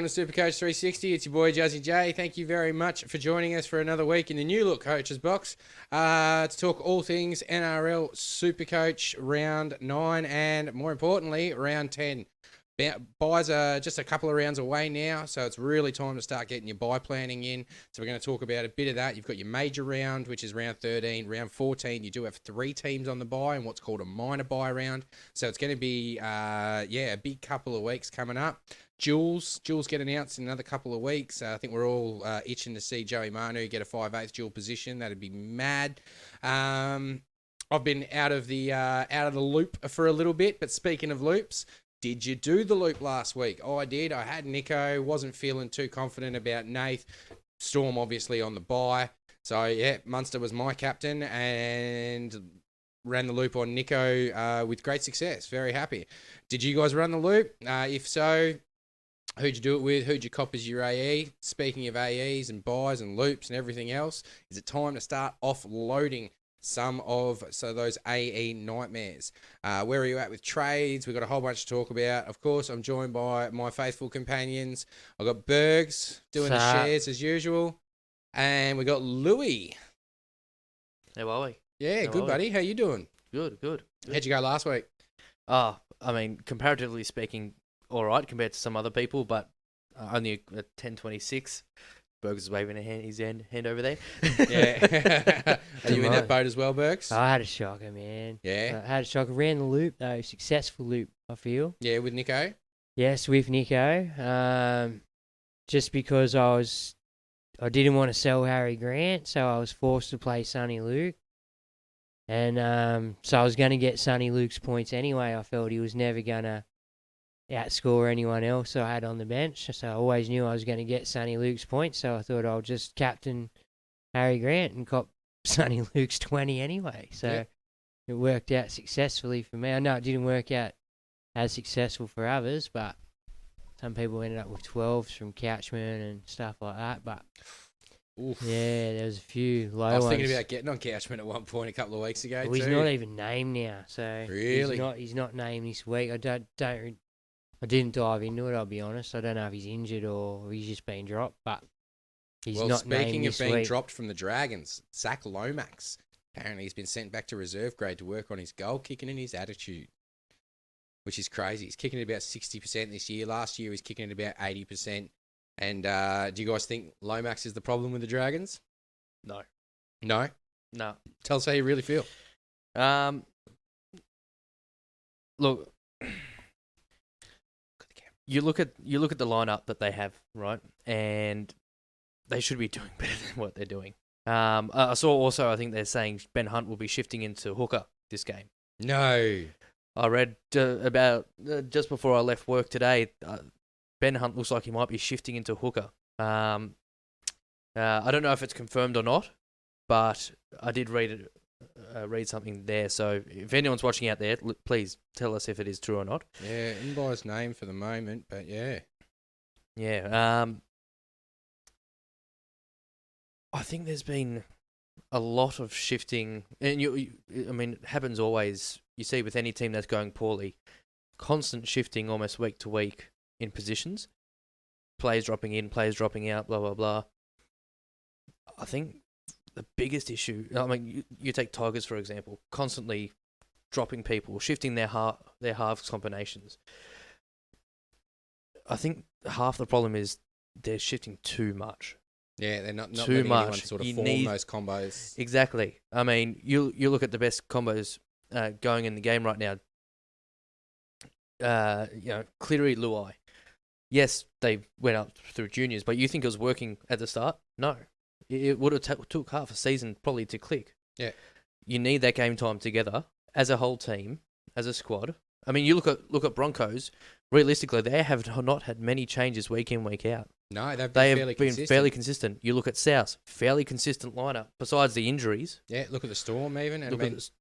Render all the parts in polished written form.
To Supercoach 360, it's your boy Jazzy J. Thank you very much for joining us for another week in the New Look Coaches Box to talk all things NRL Supercoach round 9 and more importantly round 10. Buys are just a couple of rounds away now, so it's really time to start getting your buy planning in. So we're going to talk about a bit of that. You've got your major round, which is round 13. Round 14, you do have 3 teams on the buy and what's called a minor buy round. So it's going to be, a big couple of weeks coming up. Jules get announced in another couple of weeks. I think we're all itching to see Joey Manu get a 5/8 dual position. That'd be mad. I've been out of the loop for a little bit, but speaking of loops, did you do the loop last week? I did. I had Nico. Wasn't feeling too confident about Nath. Storm obviously on the bye. So yeah, Munster was my captain and ran the loop on Nico with great success. Very happy. Did you guys run the loop? If so, who'd you do it with? Who'd you cop as your AE? Speaking of AEs and buys and loops and everything else, is it time to start offloading some of those AE nightmares? Where are you at with trades? We've got a whole bunch to talk about. Of course, I'm joined by my faithful companions. I've got Bergs doing the shares as usual. And we got Louis. How are we? Yeah, good, buddy. How you doing? Good. How'd you go last week? I mean, comparatively speaking, all right compared to some other people, but only a 10.26. Bergs is waving his hand over there. Yeah. Are you in that boat as well, Bergs? I had a shocker, man. Yeah. I had a shocker. Ran the loop, though. Successful loop, I feel. Yeah, with Nico? Yes, with Nico. Just because I didn't want to sell Harry Grant, so I was forced to play Sonny Luke. And so I was going to get Sonny Luke's points anyway. I felt he was never going to outscore anyone else I had on the bench. So I always knew I was going to get Sonny Luke's points. So I thought I'll just captain Harry Grant and cop Sonny Luke's 20 anyway. So It worked out successfully for me. I know it didn't work out as successful for others, but some people ended up with 12s from Couchman and stuff like that. But oof. Yeah, there was a few low ones. I was thinking about getting on Couchman at one point a couple of weeks ago. Well, he's not even named now, so really, he's not named this week. I didn't dive into it. I'll be honest. I don't know if he's injured or he's just been dropped, but he's not named this week. Speaking of being dropped from the Dragons, Zach Lomax apparently he's been sent back to reserve grade to work on his goal kicking and his attitude, which is crazy. He's kicking at about 60% this year. Last year he was kicking at about 80%. And do you guys think Lomax is the problem with the Dragons? No. No? No. Tell us how you really feel. Look, you look at the lineup that they have, right? And they should be doing better than what they're doing. I saw also, I think they're saying Ben Hunt will be shifting into hooker this game. No. I read about just before I left work today, Ben Hunt looks like he might be shifting into hooker. I don't know if it's confirmed or not, but I did read something there. So if anyone's watching out there, please tell us if it is true or not. Yeah, in by his name for the moment, but yeah. Yeah. I think there's been a lot of shifting, and I mean, it happens always. You see with any team that's going poorly, constant shifting almost week to week in positions. Players dropping in, players dropping out, blah, blah, blah. I think the biggest issue, I mean, you take Tigers, for example, constantly dropping people, shifting their halves combinations. I think half the problem is they're shifting too much. Yeah, they're not too letting much. anyone sort of form those combos. Exactly. I mean, you look at the best combos going in the game right now. Cleary, Luai. Yes, they went up through juniors, but you think it was working at the start? No. It would have took half a season probably to click. Yeah. You need that game time together as a whole team, as a squad. I mean, you look at Broncos. Realistically, they have not had many changes week in, week out. No, they've been been fairly consistent. You look at South, fairly consistent lineup. Besides the injuries. Yeah, look at the Storm even. And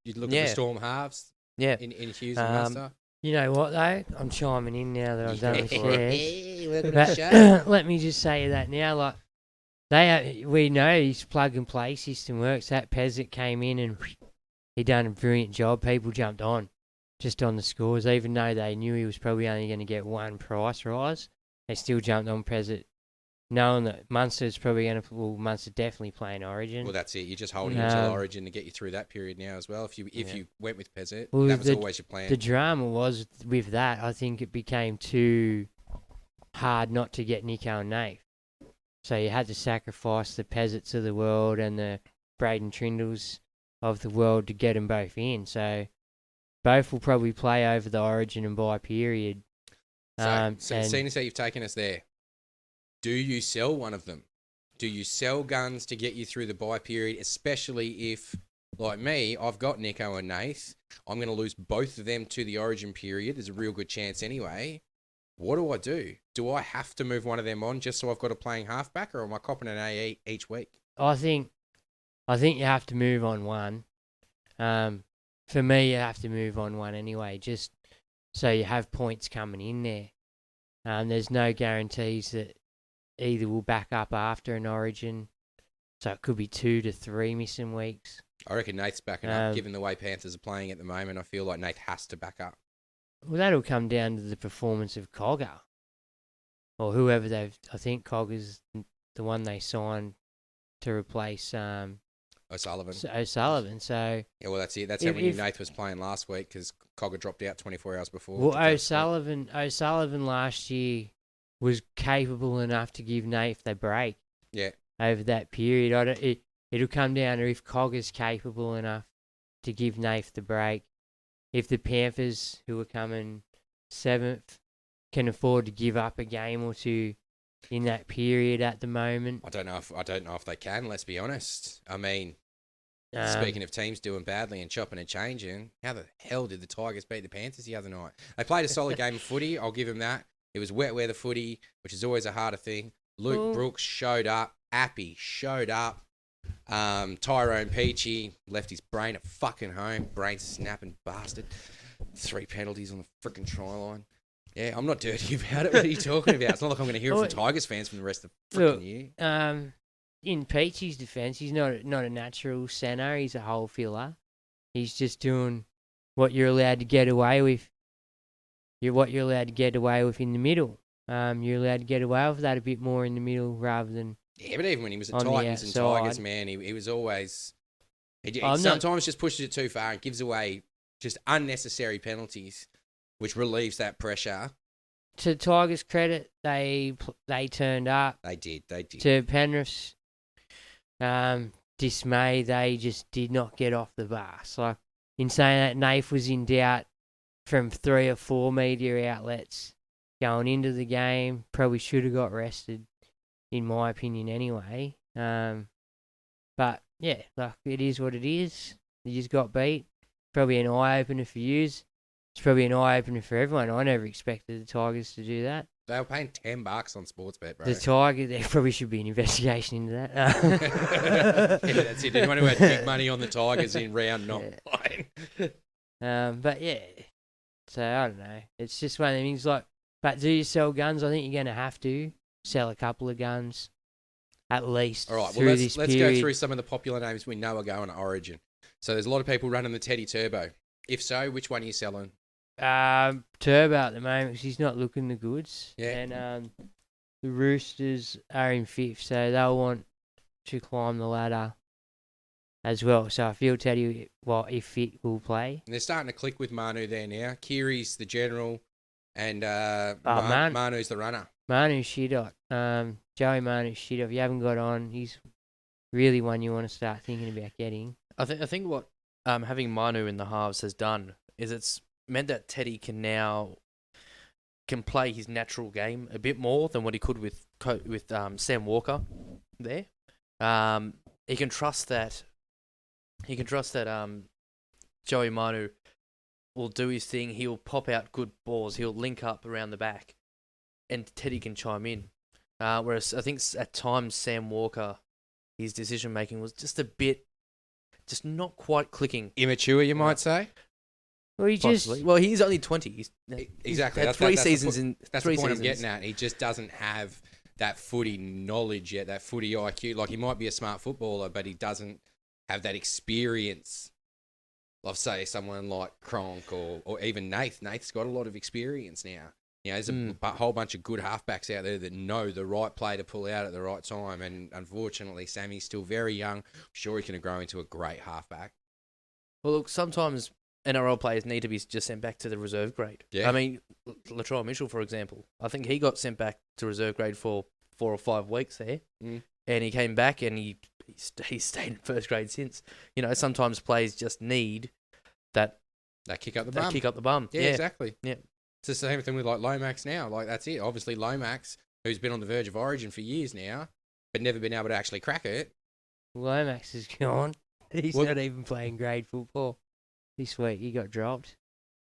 you look yeah. at the Storm halves. Yeah. In Hughes and Munster. You know what, though? I'm chiming in now that I've done the shares. Welcome to the show. Let me just say that now. Like, we know his plug-and-play system works. That Pezzik came in and he done a brilliant job. People jumped on just on the scores, even though they knew he was probably only going to get one price rise. they still jumped on Pezet, knowing that Munster's probably going to. Well, Munster definitely playing Origin. Well, that's it. You're just holding until Origin to get you through that period now as well. If you went with Pezet, that was always your plan. The drama was with that. I think it became too hard not to get Nico and Nath. So you had to sacrifice the Pezets of the world and the Braden Trindles of the world to get them both in. So both will probably play over the Origin and bye period. So seeing as how you've taken us there, do you sell one of them? Do you sell guns to get you through the bye period, especially if, like me, I've got Nico and Nath. I'm going to lose both of them to the Origin period. There's a real good chance anyway. What do I do? Do I have to move one of them on just so I've got a playing halfback, or am I copping an AE each week? I think you have to move on one. For me, you have to move on one anyway, just so you have points coming in there. There's no guarantees that either will back up after an Origin, so it could be 2 to 3 missing weeks. I reckon Nath's backing up, given the way Panthers are playing at the moment. I feel like Nath has to back up. Well, that'll come down to the performance of Cogger, or whoever I think Cogger's the one they signed to replace O'Sullivan. So yeah, well, that's it. That's how we knew Nath was playing last week, because Cogger dropped out 24 hours before. Well, O'Sullivan last year was capable enough to give Nath the break. Yeah. Over that period, it'll come down to if Cogger's capable enough to give Nath the break. If the Panthers, who are coming 7th, can afford to give up a game or two in that period at the moment. I don't know if they can, let's be honest. I mean, speaking of teams doing badly and chopping and changing, how the hell did the Tigers beat the Panthers the other night? They played a solid game of footy, I'll give them that. It was wet weather footy, which is always a harder thing. Luke Brooks showed up. Appy showed up. Tyrone Peachy left his brain at fucking home. Brain snapping bastard. 3 penalties on the freaking try line. Yeah, I'm not dirty about it. What are you talking about? It's not like I'm going to hear it from Tigers fans for the rest of the freaking year. In Peachy's defence, he's not a natural centre. He's a hole filler. He's just doing what you're allowed to get away with. What you're allowed to get away with in the middle. You're allowed to get away with that a bit more in the middle rather than. Yeah, but even when he was at Titans and Tigers, man, he was always. He sometimes just pushes it too far and gives away just unnecessary penalties, which relieves that pressure. To Tigers' credit, they turned up. They did. To Penrith's dismay, they just did not get off the bus. Like, in saying that, Nath was in doubt from 3 or 4 media outlets going into the game. Probably should have got rested, in my opinion, anyway. But yeah, like, it is what it is. You just got beat. Probably an eye opener for yous. It's probably an eye opener for everyone. I never expected the Tigers to do that. They were paying $10 on Sportsbet, bro. The Tigers, there probably should be an investigation into that. Yeah, that's it. Anyone who had big money on the Tigers in round 9. But yeah, so I don't know. It's just one of the things. Like, but do you sell guns? I think you're going to have to sell a couple of guns, at least. All right. Well, let's go through some of the popular names we know are going to Origin. So there's a lot of people running the Teddy Turbo. If so, which one are you selling? Turbo at the moment, because he's not looking the goods. Yeah. And the Roosters are in 5th, so they'll want to climb the ladder as well. So I feel Teddy, if fit, will play. And they're starting to click with Manu there now. Kiri's the general, and Manu's the runner. Manu's shit hot. Joey Manu's shit hot. If you haven't got on, he's really one you want to start thinking about getting. I think what having Manu in the halves has done is it's meant that Teddy can play his natural game a bit more than what he could with Sam Walker there. He can trust that Joey Manu will do his thing. He'll pop out good balls. He'll link up around the back, and Teddy can chime in. Whereas I think at times Sam Walker, his decision making was just not quite clicking. Immature, you might say. Well, he's only 20. Exactly. That's 3 seasons That's the point I'm getting at. He just doesn't have that footy knowledge yet, that footy IQ. Like, he might be a smart footballer, but he doesn't have that experience of, say, someone like Cronk or even Nath. Nath's got a lot of experience now. You know, there's a whole bunch of good halfbacks out there that know the right play to pull out at the right time. And unfortunately, Sammy's still very young. I'm sure he can grow into a great halfback. Well, look, sometimes NRL players need to be just sent back to the reserve grade. Yeah. I mean, Latrell Mitchell, for example, I think he got sent back to reserve grade for 4 or 5 weeks there, and he came back and he stayed in first grade since. You know, sometimes players just need that kick up the bum. Kick up the bum. Yeah, exactly. Yeah. It's the same thing with like Lomax now. Like that's it. Obviously Lomax, who's been on the verge of Origin for years now, but never been able to actually crack it. Lomax is gone. He's not even playing grade football this week. He got dropped.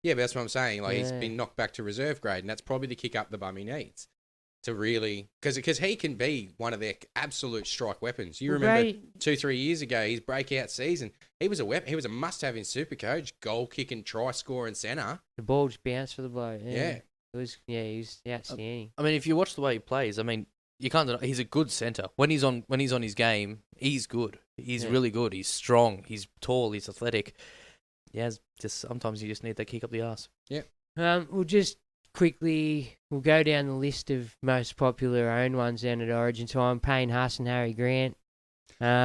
Yeah, but that's what I'm saying. Like he's been knocked back to reserve grade, and that's probably the kick up the bum he needs to really because he can be one of their absolute strike weapons. You remember 2-3 years ago his breakout season. He was a weapon. He was a must-have in Supercoach, goal kicking, try scoring centre. The ball just bounced for the bloke. Yeah. It was. Yeah, he was outstanding. I mean, if you watch the way he plays, I mean, you can't deny he's a good centre. When he's on his game, he's good. He's really good. He's strong. He's tall. He's athletic. Yeah, just sometimes you just need that kick up the arse. Yeah. We'll just quickly go down the list of most popular owned ones down at Origin time. Payne Haas and Harry Grant.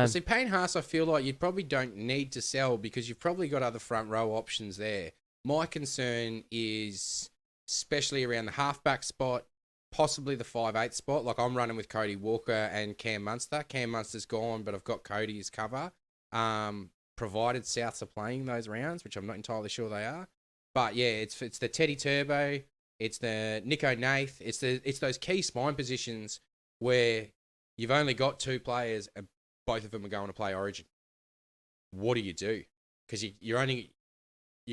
See, Payne Haas, I feel like you probably don't need to sell because you've probably got other front row options there. My concern is especially around the halfback spot, possibly the 5'8" spot. Like I'm running with Cody Walker and Cam Munster. Cam Munster's gone, but I've got Cody as cover. Provided Souths are playing those rounds, which I'm not entirely sure they are. But yeah, it's the Teddy Turbo, it's the Nico Nath, it's those key spine positions where you've only got 2 players and both of them are going to play Origin. What do you do? Because you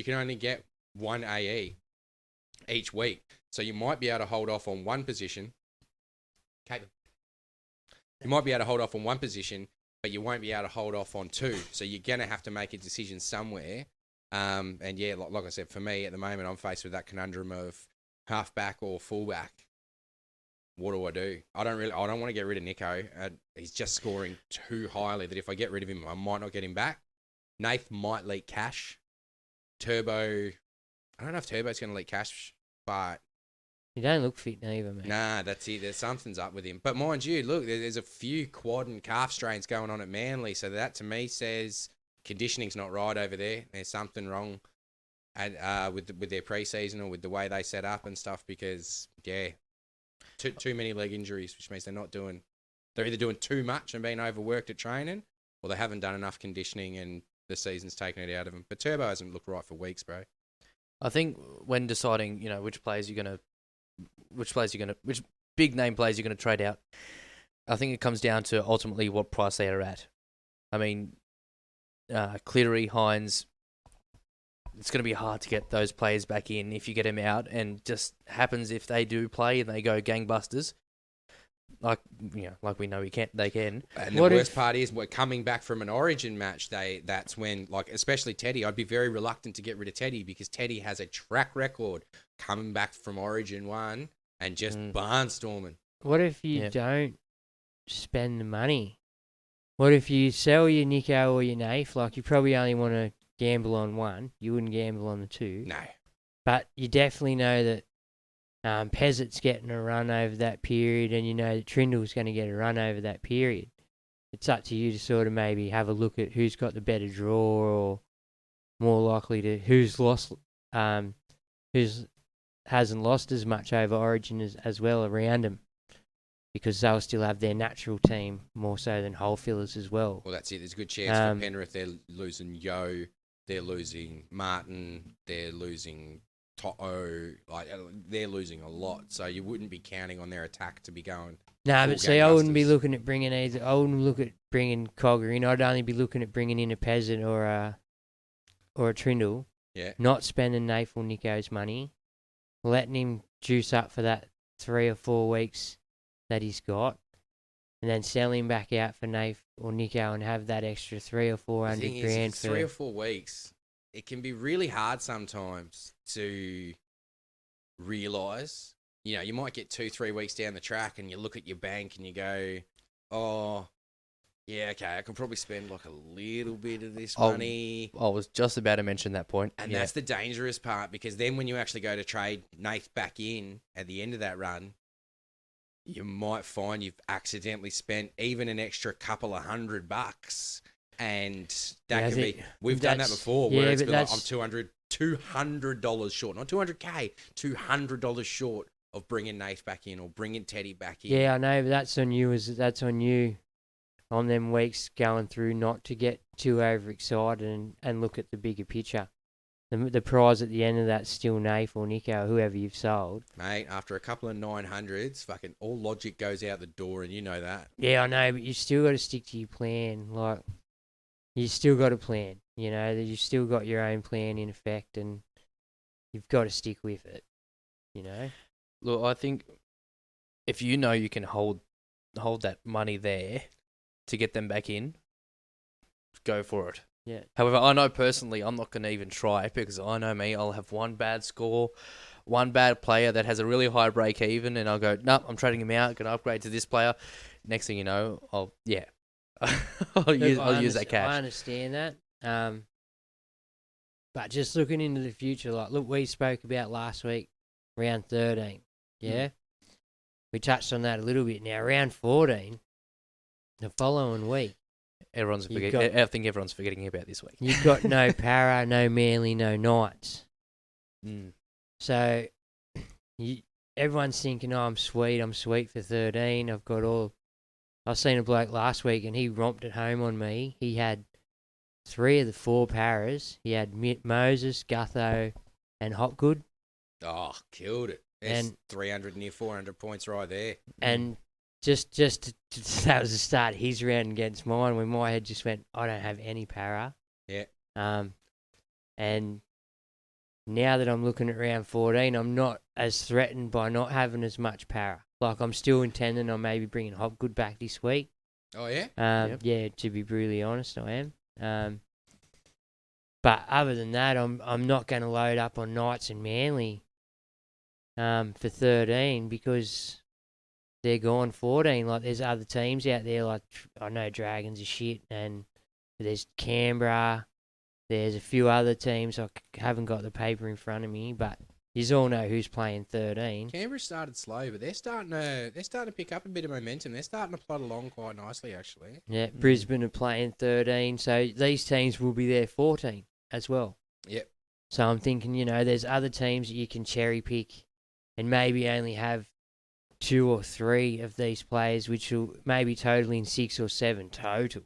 can only get 1 AE each week, so you might be able to hold off on one position. You might be able to hold off on one position, but you won't be able to hold off on 2. So you're gonna have to make a decision somewhere. And yeah, like I said, for me at the moment, I'm faced with that conundrum of halfback or fullback. What do I do? I don't want to get rid of Nico. He's just scoring too highly that if I get rid of him, I might not get him back. Nath might leak cash. Turbo, I don't know if Turbo's going to leak cash, but He don't look fit neither, mate. nah, that's it. There's something's up with him. But mind you, look, there's a few quad and calf strains going on at Manly, so that to me says conditioning's not right over there. There's something wrong with their preseason or with the way they set up and stuff because too many leg injuries, which means they're either doing too much and being overworked at training, or they haven't done enough conditioning and the season's taken it out of them. But Turbo hasn't looked right for weeks, bro. I think when deciding, which big name players you're gonna trade out, I think it comes down to ultimately what price they are at. I mean, Cleary, Hines, it's going to be hard to get those players back in if you get them out, and just happens if they do play and they go gangbusters. Like we know they can. And the worst part is we're coming back from an Origin match. That's when, like, especially Teddy, I'd be very reluctant to get rid of Teddy because Teddy has a track record coming back from Origin 1 and just barnstorming. What if you don't spend the money? What if you sell your Nico or your Nath? Like, you probably only want to gamble on one. You wouldn't gamble on the 2. No. But you definitely know that Pezzett's getting a run over that period, and you know that Trindle's going to get a run over that period. It's up to you to sort of maybe have a look at who's got the better draw, or more likely to who's hasn't lost as much over Origin as well around them, because they'll still have their natural team more so than whole fillers as well. Well, that's it. There's a good chance for Penrith. They're losing Yo, they're losing Martin, they're losing To'o, they're losing a lot, so you wouldn't be counting on their attack to be going. No, but see, I wouldn't be looking at bringing either. I wouldn't look at bringing Cogger in. I'd only be looking at bringing in a Peasant or a Trindle. Yeah. Not spending Nath or Nico's money, letting him juice up for that 3 or 4 weeks that he's got, and then sell him back out for Nath or Nico and have that extra 300 or 400 grand for 3 or 4 weeks. It can be really hard sometimes to realise. You might get 2-3 weeks down the track and you look at your bank and you go, oh, yeah, okay, I can probably spend like a little bit of this Oh, money. I was just about to mention that point. And yeah. that's the dangerous part, because then when you actually go to trade Nath back in at the end of that run, you might find you've accidentally spent even an extra couple of $100, and that could be. We've done that before, where it's been like, I'm $200 short, not 200K, $200 short of bringing Nath back in or bringing Teddy back in. Yeah, I know, but that's on you. That's on you on them weeks going through, not to get too overexcited and look at the bigger picture. The prize at the end of that's still Nath or Nico, whoever you've sold. Mate, after a couple of 900s, fucking all logic goes out the door, and you know that. Yeah, I know, but you still got to stick to your plan. Like, you still got a plan. You know, that you've still got your own plan in effect, and you've got to stick with it. You know. Look, I think if you know you can hold that money there to get them back in, go for it. Yeah. However, I know personally I'm not going to even try it, because I know me, I'll have one bad score, one bad player that has a really high break even, and I'll go, nope, I'm trading him out, going to upgrade to this player. Next thing you know, I'll use that cash. I understand that. But just looking into the future, like, look, we spoke about last week, round 13. Yeah. We touched on that a little bit. Now, round 14, the following week, I think everyone's forgetting about this week. you've got no Parra, no Manly, no Knights. Mm. So everyone's thinking, oh, I'm sweet for 13. I've seen a bloke last week and he romped it home on me. He had 3 of the 4 Parras. He had Moses, Gutho, and Hopgood. Oh, killed it. There's 300, near 400 points right there. And just that was the start of his round against mine, when my head just went, I don't have any Parra. Yeah. And now that I'm looking at round 14, I'm not as threatened by not having as much Parra. Like, I'm still intending on maybe bringing Hopgood back this week. Oh, yeah? Yep. Yeah, to be brutally honest, I am. But other than that, I'm not going to load up on Knights and Manly for 13, because they're gone 14. Like, there's other teams out there, like, I know Dragons are shit, and there's Canberra. There's a few other teams. I haven't got the paper in front of me, but you all know who's playing 13. Canberra started slow, but they're starting to pick up a bit of momentum. They're starting to plod along quite nicely, actually. Yeah, Brisbane are playing 13, so these teams will be there 14 as well. Yep. So I'm thinking, there's other teams that you can cherry pick and maybe only have 2 or 3 of these players, which will maybe totaling 6 or 7 total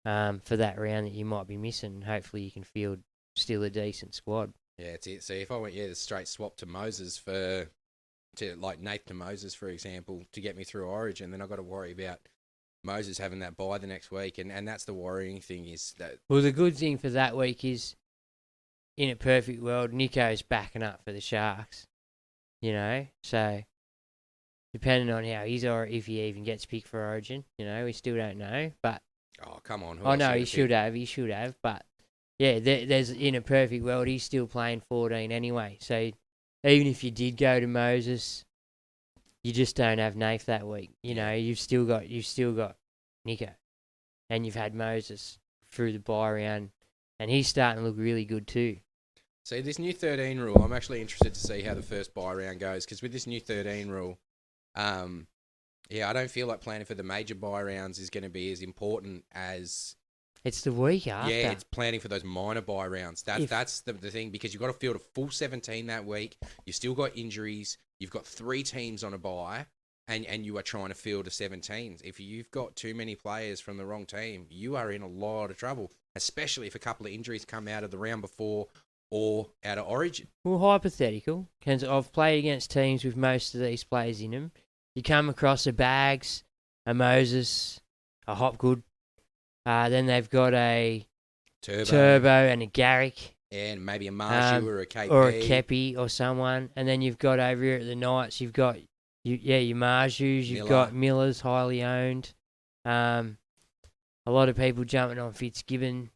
for that round that you might be missing. Hopefully you can field still a decent squad. Yeah, that's it. So if I went, the straight swap to Moses like Nath to Moses, for example, to get me through Origin, then I've got to worry about Moses having that bye the next week. And that's the worrying thing, is that... Well, the good thing for that week is, in a perfect world, Nico's backing up for the Sharks, so depending on how he's, or if he even gets picked for Origin, we still don't know, but... Oh, come on. Oh, no, he should have, but... Yeah, there's, in a perfect world, he's still playing 14 anyway. So even if you did go to Moses, you just don't have Nath that week. You've still got Nico, and you've had Moses through the bye round, and he's starting to look really good too. See, this new 13 rule, I'm actually interested to see how the first bye round goes, because with this new 13 rule, I don't feel like planning for the major bye rounds is going to be as important as... It's the week after. Yeah, it's planning for those minor bye rounds. That's the thing, because you've got to field a full 17 that week. You've still got injuries. You've got 3 teams on a bye, and you are trying to field a 17s. If you've got too many players from the wrong team, you are in a lot of trouble, especially if a couple of injuries come out of the round before or out of Origin. Well, hypothetical, because I've played against teams with most of these players in them. You come across a Bags, a Moses, a Hopgood. Then they've got a Turbo and a Garrick. And maybe a Marshu or a KP. Or a Kepi or someone. And then you've got over here at the Knights, you've got your Marshus, you've got Millers, highly owned. A lot of people jumping on Fitzgibbon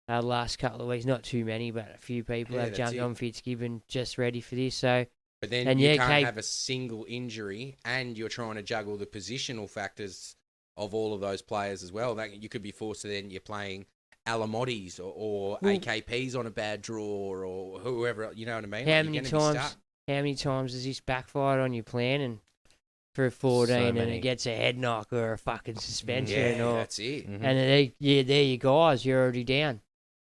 the last couple of weeks. Not too many, but a few people have jumped on Fitzgibbon just ready for this. So, but then you can't have a single injury, and you're trying to juggle the positional factors of all of those players as well. That you could be forced to then you're playing Alamottis or Well, AKPs on a bad draw or whoever. You know what I mean? How Like, many you're gonna be times? stuck. How many times has this backfired on your plan and for a 14 and many. it gets a head knock or a fucking suspension Yeah, or that's it. Mhm. and they're your guys. You're already down.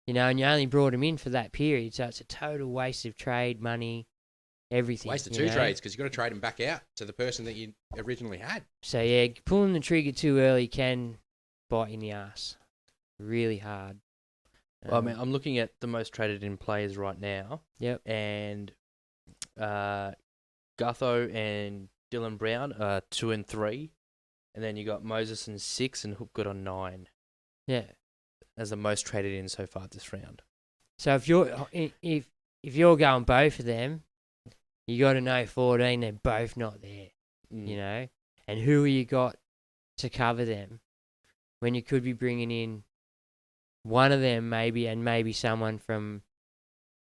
You know, and you only brought them in for that period, so it's a total waste of trade money, everything. Waste of you two know? trades because you've got to trade them back out to the person that you originally had. So yeah, pulling the trigger too early can bite you in the ass, really hard. Well, I mean, I'm looking at the most traded in players right now. Yep. And Gutho and Dylan Brown are 2 and 3, and then you got Moses and 6 and Hook got on 9 Yeah. as the most traded in so far this round. So if you're going both of them, you got to know 14 they're both not there. You know, and who you got to cover them when you could be bringing in one of them maybe and maybe someone from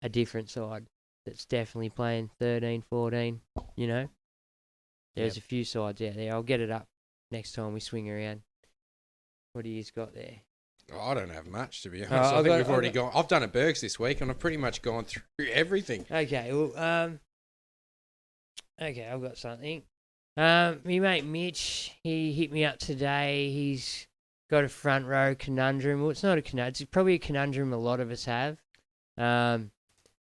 a different side that's definitely playing 13, 14, you know. There's a few sides out there. I'll get it up next time we swing around. What do you got there? Oh, I don't have much, to be honest. Oh, I think we've already gone. I've done a Bergs this week, and I've pretty much gone through everything. Okay, well, okay, I've got something. My mate Mitch, he hit me up today. He's got a front row conundrum. Well, it's not a conundrum. It's probably a conundrum a lot of us have. And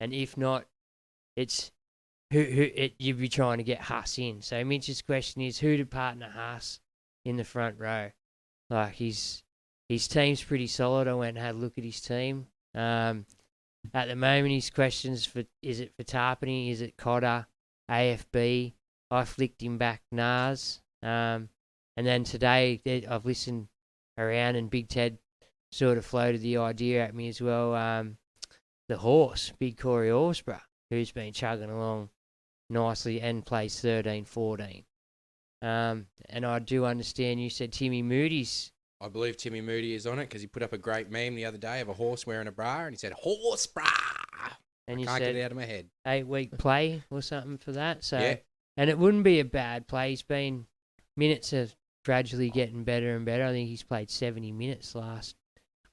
if not, it's you'd be trying to get Huss in. So Mitch's question is, who to partner Huss in the front row? Like his team's pretty solid. I went and had a look at his team. At the moment, his questions is it for Tarpany? Is it Cotter? AFB? I flicked him back Nas. And then today I've listened around and Big Ted sort of floated the idea at me as well. The horse, Big Corey Horsburgh, who's been chugging along nicely and plays 13, 14. And I do understand you said Timmy Moody's. I believe Timmy Moody is on it because he put up a great meme the other day of a horse wearing a bra, and he said, "Horse bra." And I you can't said get it out of my head. 8-week play or something for that. So, Yeah. And it wouldn't be a bad play. Minutes are gradually getting better and better. I think he's played 70 minutes last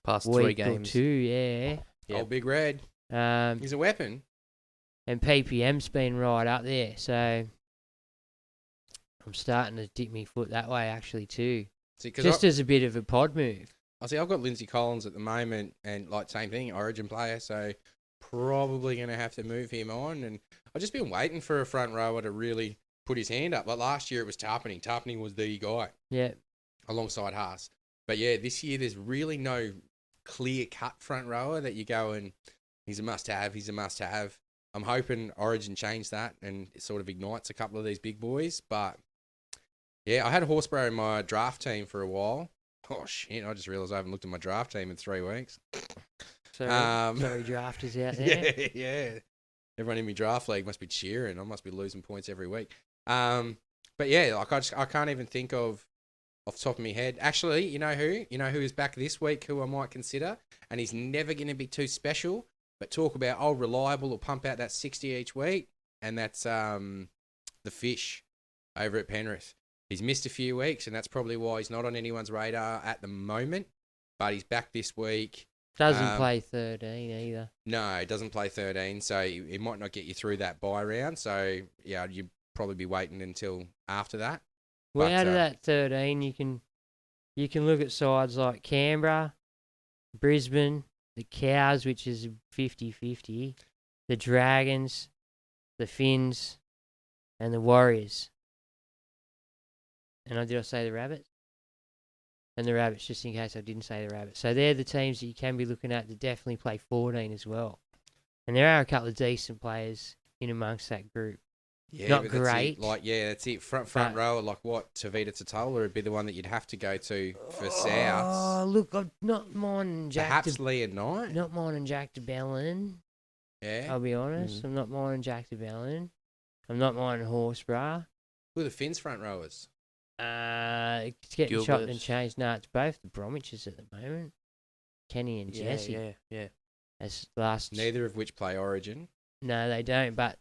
Past week 3 games. or 2, yeah. Yep. Old Big Red. He's a weapon. And PPM's been right up there, so I'm starting to dip my foot that way actually too. See, Just as a bit of a pod move. I've got Lindsay Collins at the moment, and like same thing, Origin player, so probably going to have to move him on. And I've just been waiting for a front rower to really put his hand up. Like last year, it was Tarpany. Tarpany was the guy Yeah. alongside Haas. But yeah, this year there's really no clear-cut front rower that you go and he's a must-have. He's a must-have. I'm hoping Origin changed that and it sort of ignites a couple of these big boys. But yeah, I had a Horsburgh in my draft team for a while. Oh shit! I just realised I haven't looked at my draft team in 3 weeks. Sorry, drafters out there. Yeah. Everyone in my draft league must be cheering. I must be losing points every week. But yeah, like I can't even think of off the top of my head. Actually, you know who? You know who is back this week who I might consider? And he's never going to be too special, but talk about, reliable or pump out that 60 each week. And that's the Fish over at Penrith. He's missed a few weeks, and that's probably why he's not on anyone's radar at the moment. But he's back this week. Doesn't play 13 either. No, he doesn't play 13, so it might not get you through that bye round. So, yeah, you'd probably be waiting until after that. Well, But, out of that 13, you can look at sides like Canberra, Brisbane, the Cows, which is 50-50, the Dragons, the Finns, and the Warriors. And did I say the Rabbits? And the Rabbits, just in case I didn't say the Rabbits. So they're the teams that you can be looking at that definitely play 14 as well. And there are a couple of decent players in amongst that group. Yeah, Not but that's great. it. That's it. Front row, like what? Tavita Totola would be the one that you'd have to go to for Souths. Oh, look, I'm not minding Jack. Perhaps Leah Knight. Not minding Jack de Bellin. Yeah. I'll be honest. I'm not minding Jack de Bellin. I'm not minding Horsburgh. Who are the Finns front rowers? It's getting chopped and Gilbert's. changed. No, it's both the Bromwiches at the moment. Kenny and Jesse. Yeah. As last. Neither of which play Origin. No, they don't. But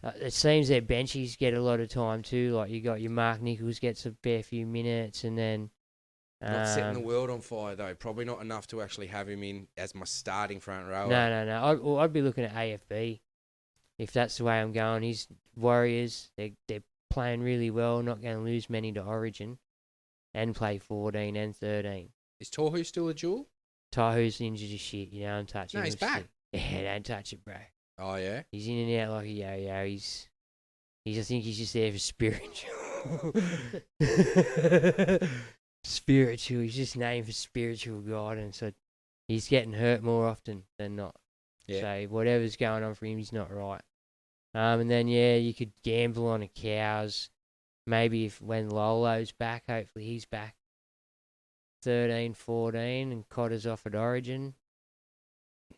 it seems their benchies get a lot of time too. Like you got your Mark Nichols gets a fair few minutes, and then Not setting the world on fire, though. Probably not enough to actually have him in as my starting front rower. No. I'd be looking at AFB if that's the way I'm going. His Warriors, they're playing really well, not going to lose many to Origin, and play 14 and 13. Is Tohu still a jewel? Tahu's injured as shit. You know, I'm touching him. No, he's back. Yeah, don't touch it, bro. Oh, yeah? He's in and out like a yo-yo. I think he's just there for spiritual. Spiritual. He's just named for spiritual guidance. So he's getting hurt more often than not. Yeah. So whatever's going on for him, he's not right. And then, you could gamble on a Cows. Maybe when Lolo's back, hopefully he's back. 13, 14, and Cotter's off at Origin.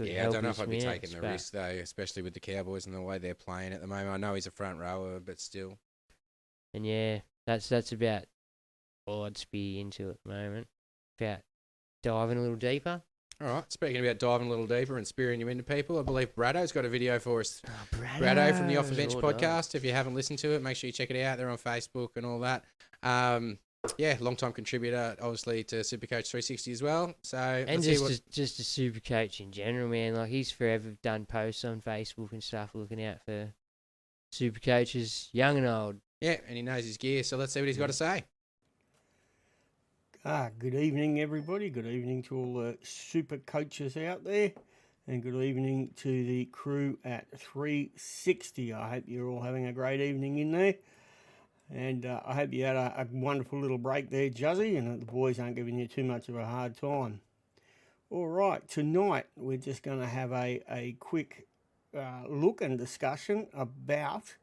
Yeah, I don't know if I'd be taking the risk, though, especially with the Cowboys and the way they're playing at the moment. I know he's a front rower, but still. And that's about all I'd be into at the moment. About diving a little deeper. All right, speaking about diving a little deeper and spearing you into people, I believe Braddo's got a video for us. Oh, Braddo from the Off the Bench podcast. If you haven't listened to it, make sure you check it out. They're on Facebook and all that. Long-time contributor, obviously, to Supercoach 360 as well. So, and just a super coach in general, man. Like, he's forever done posts on Facebook and stuff, looking out for super coaches, young and old. Yeah, and he knows his gear. So let's see what he's got to say. Good evening, everybody. Good evening to all the super coaches out there, and good evening to the crew at 360. I hope you're all having a great evening in there. And I hope you had a wonderful little break there, Juzzy, and that the boys aren't giving you too much of a hard time. All right, tonight we're just going to have a quick look and discussion about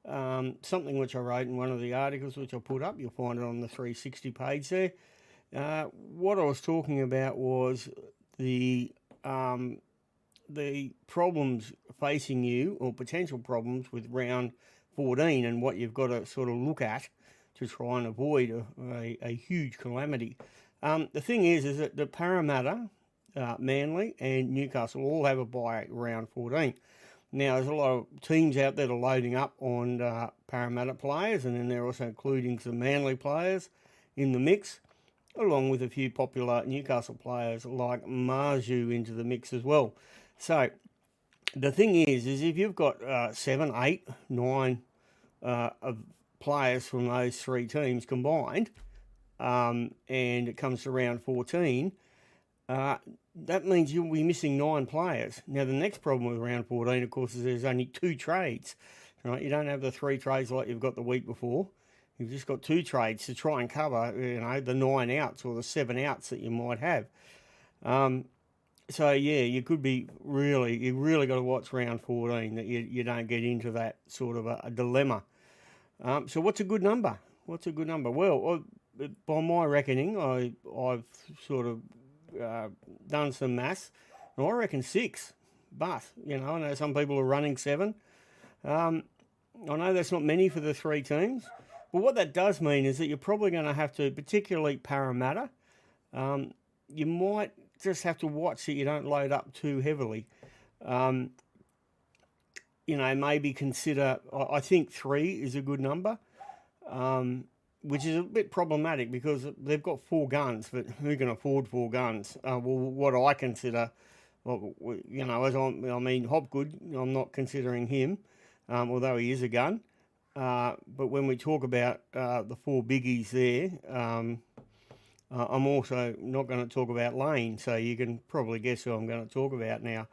something which I wrote in one of the articles which I put up. You'll find it on the 360 page there. What I was talking about was the problems facing you, or potential problems with round 14, and what you've got to sort of look at to try and avoid a huge calamity. The thing is that the Parra-Matter, Manly and Newcastle all have a bye round 14. Now, there's a lot of teams out there that are loading up on Parra-Matter players, and then they're also including some Manly players in the mix, along with a few popular Newcastle players like Marju into the mix as well. So the thing is if you've got 7, 8, 9 of players from those three teams combined, and it comes to round 14, that means you'll be missing 9 players. Now, the next problem with round 14, of course, is there's only 2 trades. Right? You don't have the 3 trades like you've got the week before. You've just got 2 trades to try and cover, the 9 outs or the 7 outs that you might have. So, you could be you really got to watch round 14 that you don't get into that sort of a dilemma. So what's a good number? Well, by my reckoning, I've sort of done some maths, and I reckon 6. But, I know some people are running 7. I know that's not many for the 3 teams. But what that does mean is that you're probably going to have to, particularly Parra-Matter, you might just have to watch that you don't load up too heavily. Maybe consider, I think 3 is a good number, which is a bit problematic because they've got 4 guns, but who can afford 4 guns? What I consider, Hopgood, I'm not considering him, although he is a gun. But when we talk about the 4 biggies there, I'm also not going to talk about Lane, so you can probably guess who I'm going to talk about now.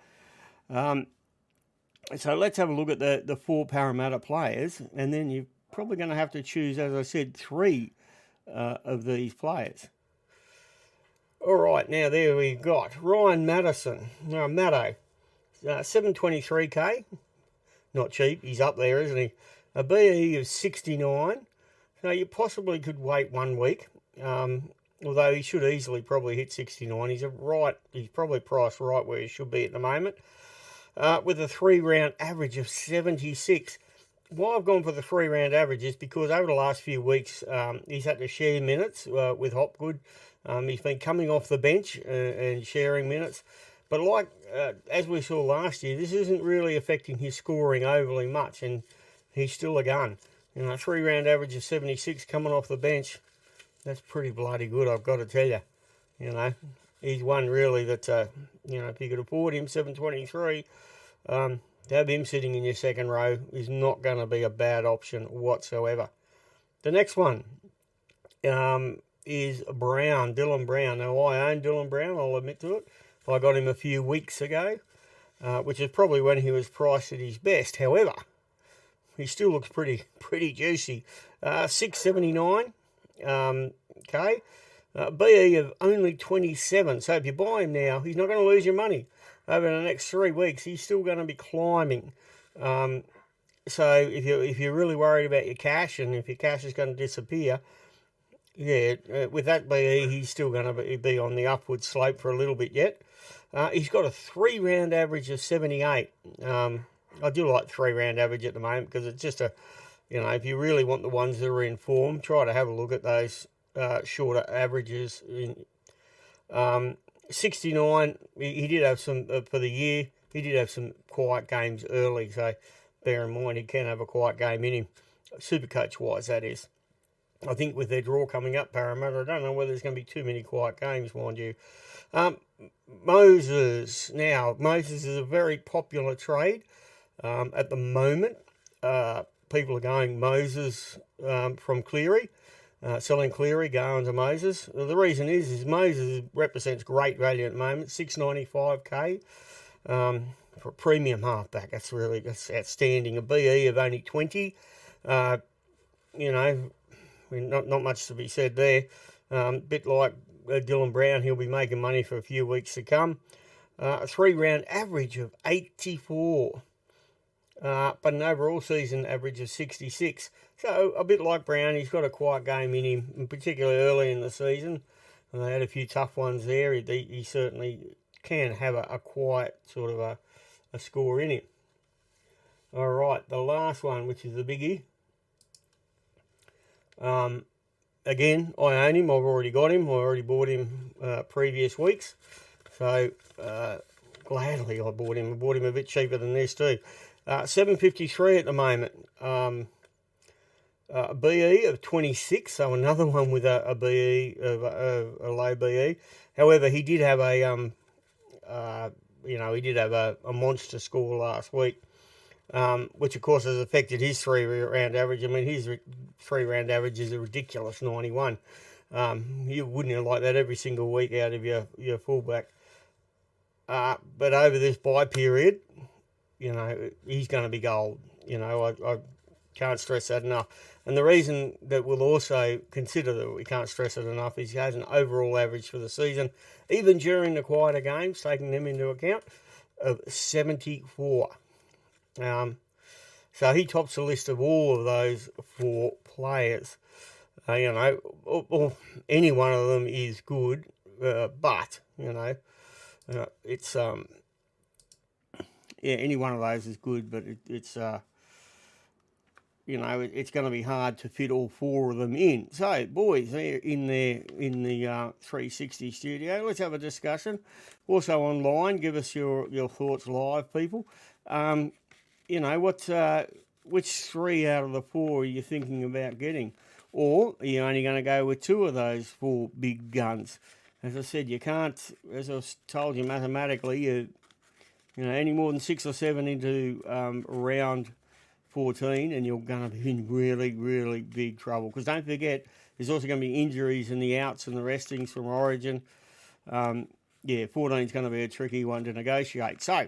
So let's have a look at the 4 Parra-Matter players, and then you're probably going to have to choose, as I said, 3 of these players. All right, now there we've got Ryan Madison. Now, Maddo, 723k, not cheap, he's up there, isn't he? A BE of 69, so you possibly could wait 1 week, although he should easily probably hit 69. He's probably priced right where he should be at the moment, with a 3-round average of 76. Why I've gone for the 3-round average is because over the last few weeks, he's had to share minutes with Hopgood. He's been coming off the bench and sharing minutes. But as we saw last year, this isn't really affecting his scoring overly much, and he's still a gun. 3-round average of 76 coming off the bench. That's pretty bloody good, I've got to tell you. You know, he's one really that, you know, if you could afford him, 723, to have him sitting in your second row is not going to be a bad option whatsoever. The next one is Brown, Dylan Brown. Now, I own Dylan Brown, I'll admit to it. I got him a few weeks ago, which is probably when he was priced at his best. However, he still looks pretty juicy. 679, okay. BE of only 27. So if you buy him now, he's not going to lose your money. Over the next 3 weeks, he's still going to be climbing. So if you're really worried about your cash, and if your cash is going to disappear, yeah, with that BE, he's still going to be on the upward slope for a little bit yet. He's got a 3-round average of 78. I do like 3-round average at the moment because it's just you know, if you really want the ones that are in form, try to have a look at those shorter averages. 69, he did have some, for the year, he did have some quiet games early, so bear in mind he can have a quiet game in him, Supercoach-wise, that is. I think with their draw coming up, Parra-Matter, I don't know whether there's going to be too many quiet games, mind you. Moses. Now, Moses is a very popular trade at the moment. People are going Moses from Cleary, selling Cleary, going to Moses. The reason is Moses represents great value at the moment, 695k for a premium halfback. That's outstanding. A BE of only 20. You know, not much to be said there. Bit like Dylan Brown, he'll be making money for a few weeks to come. A 3-round average of 84, but an overall season average of 66. So a bit like Brown, he's got a quiet game in him, particularly early in the season. And they had a few tough ones there. He certainly can have a quiet sort of a score in him. All right, the last one, which is the biggie. Again, I own him. I've already got him. I already bought him previous weeks. So gladly I bought him. I bought him a bit cheaper than this too. 753 at the moment. A BE of 26, so another one with a BE of a low BE. However, he did have a a monster score last week. Which of course has affected his 3-round average. I mean, his 3-round average is a ridiculous 91. You wouldn't have liked that every single week out of your fullback. But over this bye period, you know, he's going to be gold. You know, I can't stress that enough. And the reason that we'll also consider that we can't stress it enough is he has an overall average for the season, even during the quieter games, taking them into account, of 74. So he tops the list of all of those 4 players. You know, or any one of them is good, but you know, it's any one of those is good, but it's you know, it's going to be hard to fit all 4 of them in. So, boys, they're in the 360 studio. Let's have a discussion. Also online, give us your thoughts live, people. You know, which 3 out of the 4 are you thinking about getting? Or are you only going to go with 2 of those 4 big guns? As I said, you can't, as I told you mathematically, you know, any more than 6 or 7 into round 14 and you're going to be in really, really big trouble. Because don't forget, there's also going to be injuries and the outs and the restings from Origin. 14 is going to be a tricky one to negotiate. So,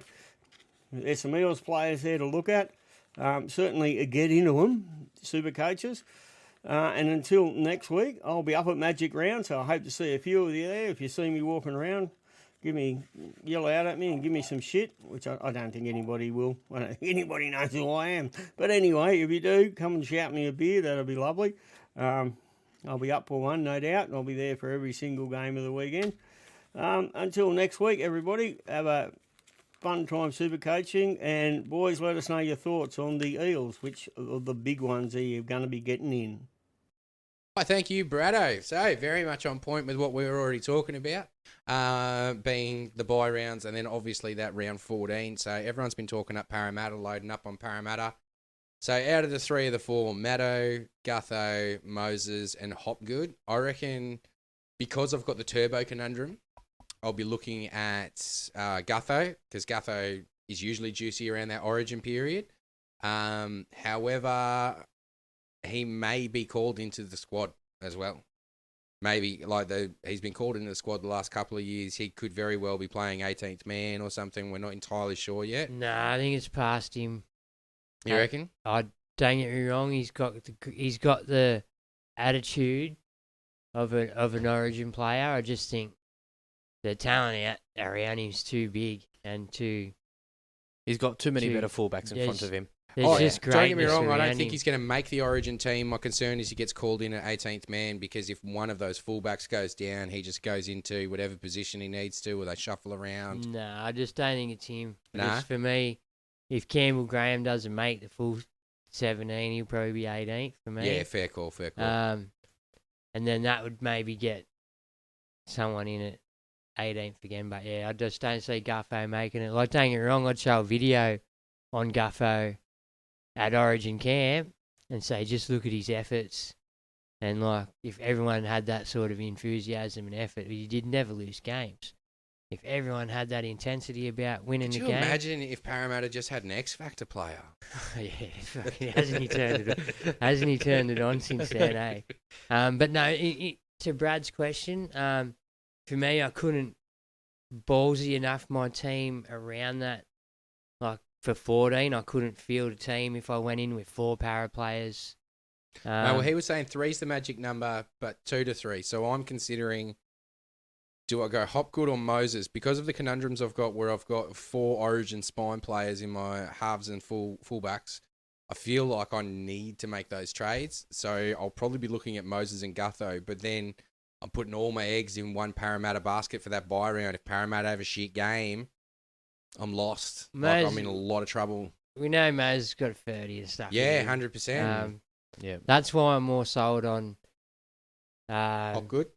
there's some Eels players there to look at. Certainly get into them, super coaches. And until next week, I'll be up at Magic Round, so I hope to see a few of you there. If you see me walking around, yell out at me and give me some shit, which I don't think anybody will. I don't think anybody knows who I am. But anyway, if you do, come and shout me a beer. That'll be lovely. I'll be up for one, no doubt, and I'll be there for every single game of the weekend. Until next week, everybody, have a fun time super coaching, and boys, let us know your thoughts on the Eels, which of the big ones are you going to be getting in. Thank you, Braddo. So very much on point with what we were already talking about, being the bye rounds and then obviously that round 14. So everyone's been talking up Parra-Matter, loading up on Parra-Matter. So out of the 3 of the 4, Maddo, Gutho, Moses, and Hopgood, I reckon because I've got the turbo conundrum, I'll be looking at Gutho, because Gutho is usually juicy around that origin period. However, he may be called into the squad as well. Maybe he's been called into the squad the last couple of years. He could very well be playing 18th man or something. We're not entirely sure yet. Nah, I think it's past him. You reckon? I don't get me wrong. He's got the attitude of an Origin player. I just think the talent around him is too big and too. He's got too many better fullbacks in front of him. There's just don't get me greatness wrong. I don't around think him. he's going to make the Origin team. My concern is he gets called in at 18th man, because if one of those fullbacks goes down, he just goes into whatever position he needs to, or they shuffle around. Nah, I just don't think it's him. Nah? Just for me, if Campbell Graham doesn't make the full 17, he'll probably be 18th for me. Yeah, fair call. And then that would maybe get someone in at 18th again. But yeah, I just don't see Guffo making it. Like, don't get me wrong, I'd show a video on Guffo at Origin camp and say, just look at his efforts. And like, if everyone had that sort of enthusiasm and effort, you did never lose games. If everyone had that intensity about winning Could the you game. imagine if Parra-Matter just had an X Factor player? Yeah, hasn't he turned it on since then, eh? But no, to Brad's question, for me, I couldn't ballsy enough my team around that. Like for 14, I couldn't field a team if I went in with 4 para players. No, well, he was saying 3's the magic number, but 2 to 3. So I'm considering, do I go Hopgood or Moses? Because of the conundrums I've got, where I've got 4 Origin spine players in my halves and fullbacks, I feel like I need to make those trades. So I'll probably be looking at Moses and Gutho, but then I'm putting all my eggs in one Parra-Matter basket for that bye round. If Parra-Matter have a shit game, I'm lost. Like, I'm in a lot of trouble. We know Moses got 30 and stuff. Yeah, 100%. Yeah, That's why I'm more sold on. Hopgood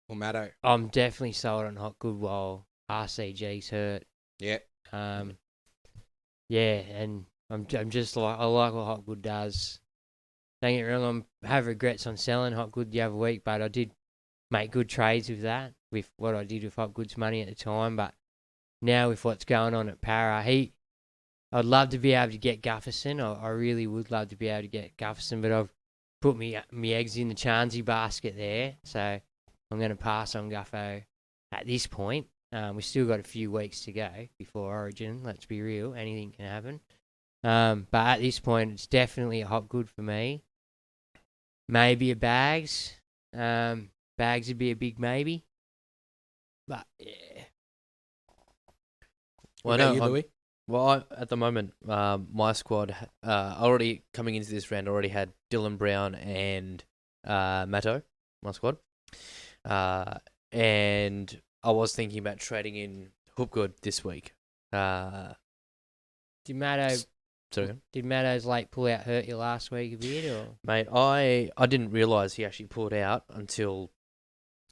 or Maddo? I'm definitely sold on Hopgood while RCG's hurt. Yeah. Yeah, and I'm just like, I like what Hopgood does. Don't get me wrong, I have regrets on selling Hopgood the other week, but I did make good trades with that, with what I did with Hopgood's money at the time. But now with what's going on at Para, I'd love to be able to get Gufferson. I really would love to be able to get Gufferson, but I've put me eggs in the Chansey basket there, so I'm going to pass on Guffo at this point. We've still got a few weeks to go before Origin. Let's be real, anything can happen. But at this point, it's definitely a Hopgood for me. Maybe a Bags. Bags would be a big maybe. But yeah. What about you, Louis? Well, at the moment, my squad, already coming into this round, already had Dylan Brown and Matto, my squad. And I was thinking about trading in Hopgood this week. Did Matto's late pull out hurt you last week a bit, or? Mate, I didn't realise he actually pulled out until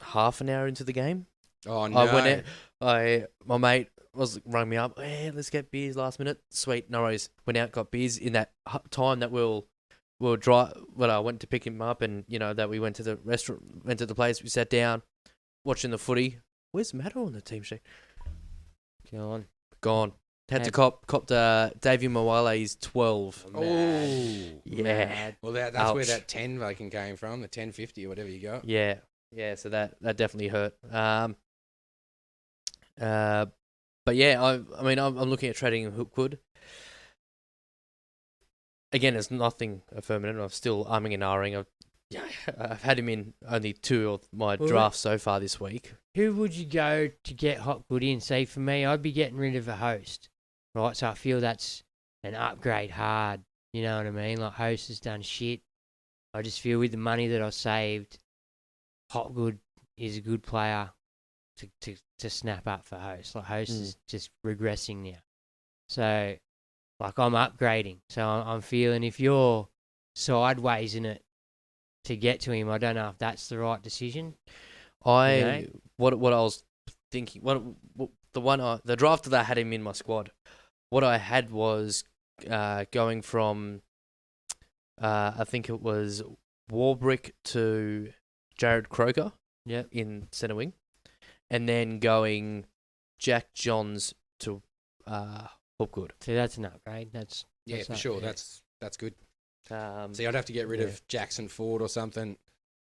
half an hour into the game. Oh, no. I went out, my mate was rung me up, hey, let's get beers last minute. Sweet, no worries. Went out, got beers in that time that we'll drive. Well, I went to pick him up, and that we went to the restaurant, went to the place, we sat down, watching the footy. Where's Matto on the team sheet? Gone. Had to cop Davey Mawale's 12. Oh, yeah. Well, that's where that 10 fucking came from, the 1050 or whatever you got. Yeah. So that definitely hurt. But yeah, I mean, I'm looking at trading Hopgood. Again, it's nothing affirmative. I'm still umming and ahhing. I've had him in only 2 of my drafts so far this week. Who would you go to get Hopgood in? Say, for me, I'd be getting rid of a Host, right? So I feel that's an upgrade hard. You know what I mean? Like, Host has done shit. I just feel with the money that I saved, Hopgood is a good player to snap up for Host. Like, Host is just regressing now. So, like, I'm upgrading. So I'm feeling if you're sideways in it to get to him, I don't know if that's the right decision. What I was thinking, the draft that I had him in my squad, what I had was going from I think it was Warbrick to Jared Croker in centre wing, and then going Jack Johns to Hopgood. So that's an upgrade. That's for up sure. there. That's good. Um, See, I'd have to get rid of Jackson Ford or something.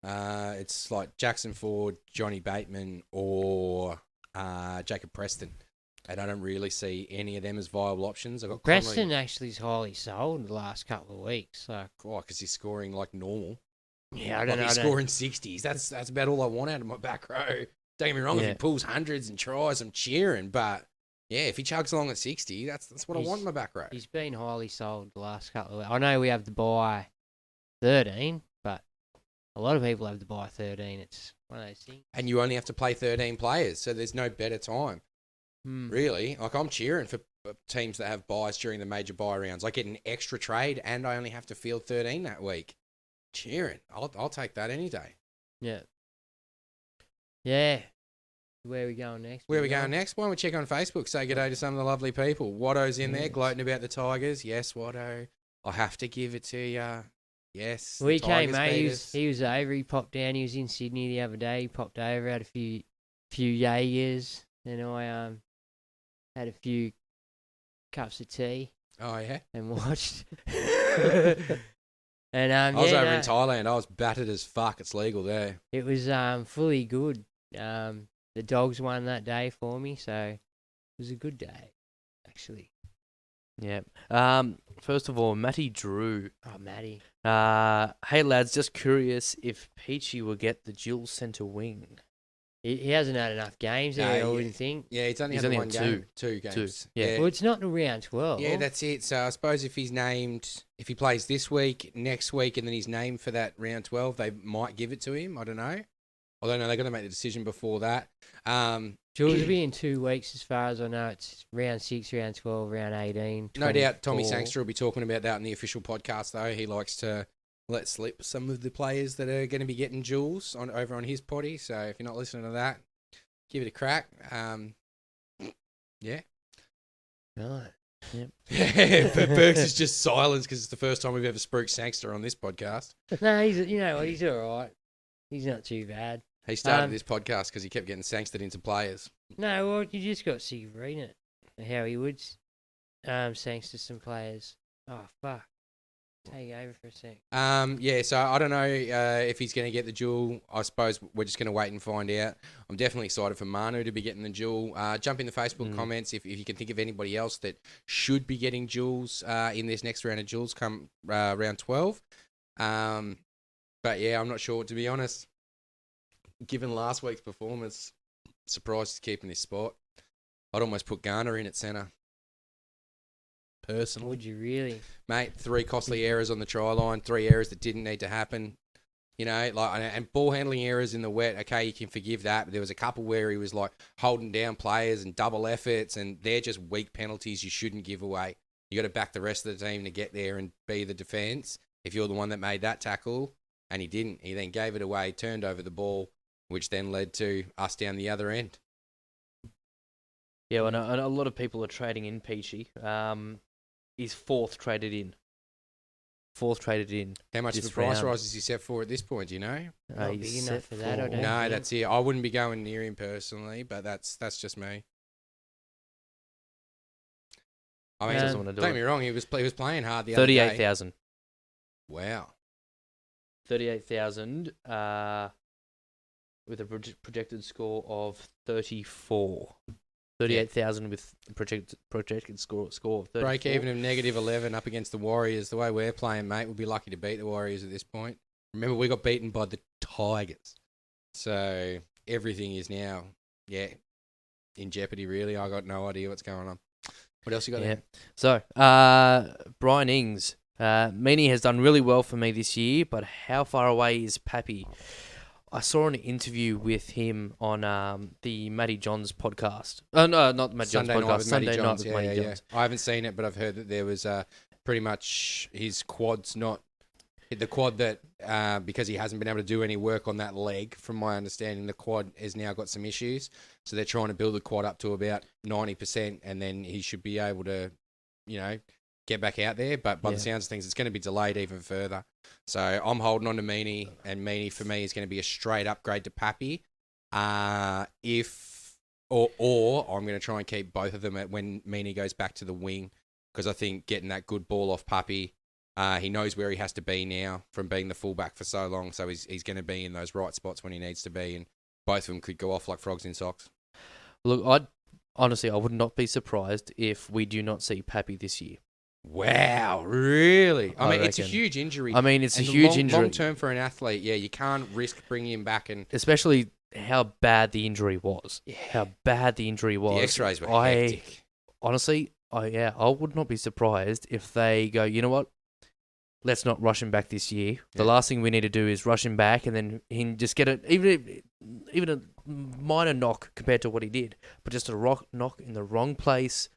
It's like Jackson Ford, Johnny Bateman, or Jacob Preston. And I don't really see any of them as viable options. I've got Preston actually is highly sold the last couple of weeks. So because he's scoring like normal. yeah, I don't know. He's scoring 60s. That's about all I want out of my back row. Don't get me wrong, if he pulls hundreds and tries, I'm cheering. But yeah, if he chugs along at 60, that's what I want in my back row. He's been highly sold the last couple of weeks. I know we have to buy 13, but a lot of people have to buy 13. It's one of those things. And you only have to play 13 players, so there's no better time. Really, like I'm cheering for teams that have buys during the major buy rounds. I get an extra trade, and I only have to field 13 that week. Cheering, I'll take that any day. Yeah. Where are we going next? Where are we going next? Why don't we check on Facebook? Say good day to some of the lovely people. Watto's in there gloating about the Tigers. Yes, Watto, I have to give it to you. Yes, We the came, Tigers mate. beat us. He was over. He popped down. He was in Sydney the other day. He popped over, had a few Jaegers, and I had a few cups of tea Oh yeah. and watched. And I was over in Thailand. I was battered as fuck. It's legal there. it was fully good. The dogs won that day for me, so it was a good day, actually. Yeah. First of all, Matty Drew. Oh, Matty. Hey lads, just curious if Peachy will get the dual centre wing. He hasn't had enough games there, I wouldn't think. Yeah, he's only He's had only one had game. Two games. Yeah. Well, it's not in round 12. Yeah, that's it. So I suppose if he's named, if he plays this week, next week, and then he's named for that round 12, they might give it to him. I don't know. Although, no, they're going to make the decision before that. Jules will be in 2 weeks, as far as I know. It's round 6, round 12, round 18. No doubt 24. Tommy Sangster will be talking about that in the official podcast, though. He likes to let slip some of the players that are going to be getting duels over on his potty. So if you're not listening to that, give it a crack. Yeah. Right. Yep. But Burks is just silence because it's the first time we've ever spooked Sangster on this podcast. No, you know what? He's all right. He's not too bad. He started this podcast because he kept getting Sangstered into players. No, well, you just got sick of reading it. How he would thanks to some players. Oh, fuck. Take over for a sec. Yeah, so I don't know if he's going to get the duel. I suppose we're just going to wait and find out. I'm definitely excited for Manu to be getting the duel. Jump in the Facebook comments if you can think of anybody else that should be getting duels in this next round of duels come round 12. But yeah, I'm not sure, to be honest. Given last week's performance, surprised he's keeping his spot. I'd almost put Garner in at centre. Personally. Would you really? Mate, 3 costly errors on the try line, 3 errors that didn't need to happen. You know, and ball handling errors in the wet, okay, you can forgive that, but there was a couple where he was like holding down players and double efforts, and they're just weak penalties you shouldn't give away. You got to back the rest of the team to get there and be the defence. If you're the one that made that tackle, and he didn't, he then gave it away, turned over the ball, which then led to us down the other end. Yeah, and a lot of people are trading in Peachy. He's fourth traded in. How much of this a price round. rise is he set for at this point, do you know? Not big He's enough set for that, I don't No, think. that's it. I wouldn't be going near him personally, but that's just me. I mean, Doesn't wanna do don't it. get me wrong, he was playing hard the other day. 38,000. Wow. 38,000 with a projected score of 34. 38,000 with a projected score of 34. Break even of -11 up against the Warriors. The way we're playing, mate, we'll be lucky to beat the Warriors at this point. Remember, we got beaten by the Tigers. So everything is now, in jeopardy, really. I got no idea what's going on. What else you got there? So, Brian Ings. Meany has done really well for me this year, but how far away is Pappy? I saw an interview with him on the Matty Johns podcast. Oh, no, not the Matty Johns podcast. Sunday night with Matty Johns. I haven't seen it, but I've heard that there was pretty much his quad's not... The quad that, because he hasn't been able to do any work on that leg, from my understanding, the quad has now got some issues. So they're trying to build the quad up to about 90%, and then he should be able to, get back out there. But by Yeah. the sounds of things, it's going to be delayed even further. So I'm holding on to Meaney, and Meaney for me is going to be a straight upgrade to Pappy. Or I'm going to try and keep both of them when Meaney goes back to the wing, because I think getting that good ball off Puppy, he knows where he has to be now from being the fullback for so long. So he's going to be in those right spots when he needs to be, and both of them could go off like frogs in socks. Look, I would not be surprised if we do not see Pappy this year. Wow, really? I I mean, it's a reckon. huge injury. I mean, it's a And huge injury. Long term for an athlete, yeah, you can't risk bringing him back. And Especially how bad the injury was. Yeah. How bad the injury was. the X-rays were hectic. Honestly, I would not be surprised if they go, you know what? Let's not rush him back this year. The Yeah. last thing we need to do is rush him back and then he can just get even a minor knock compared to what he did, but just a knock in the wrong place,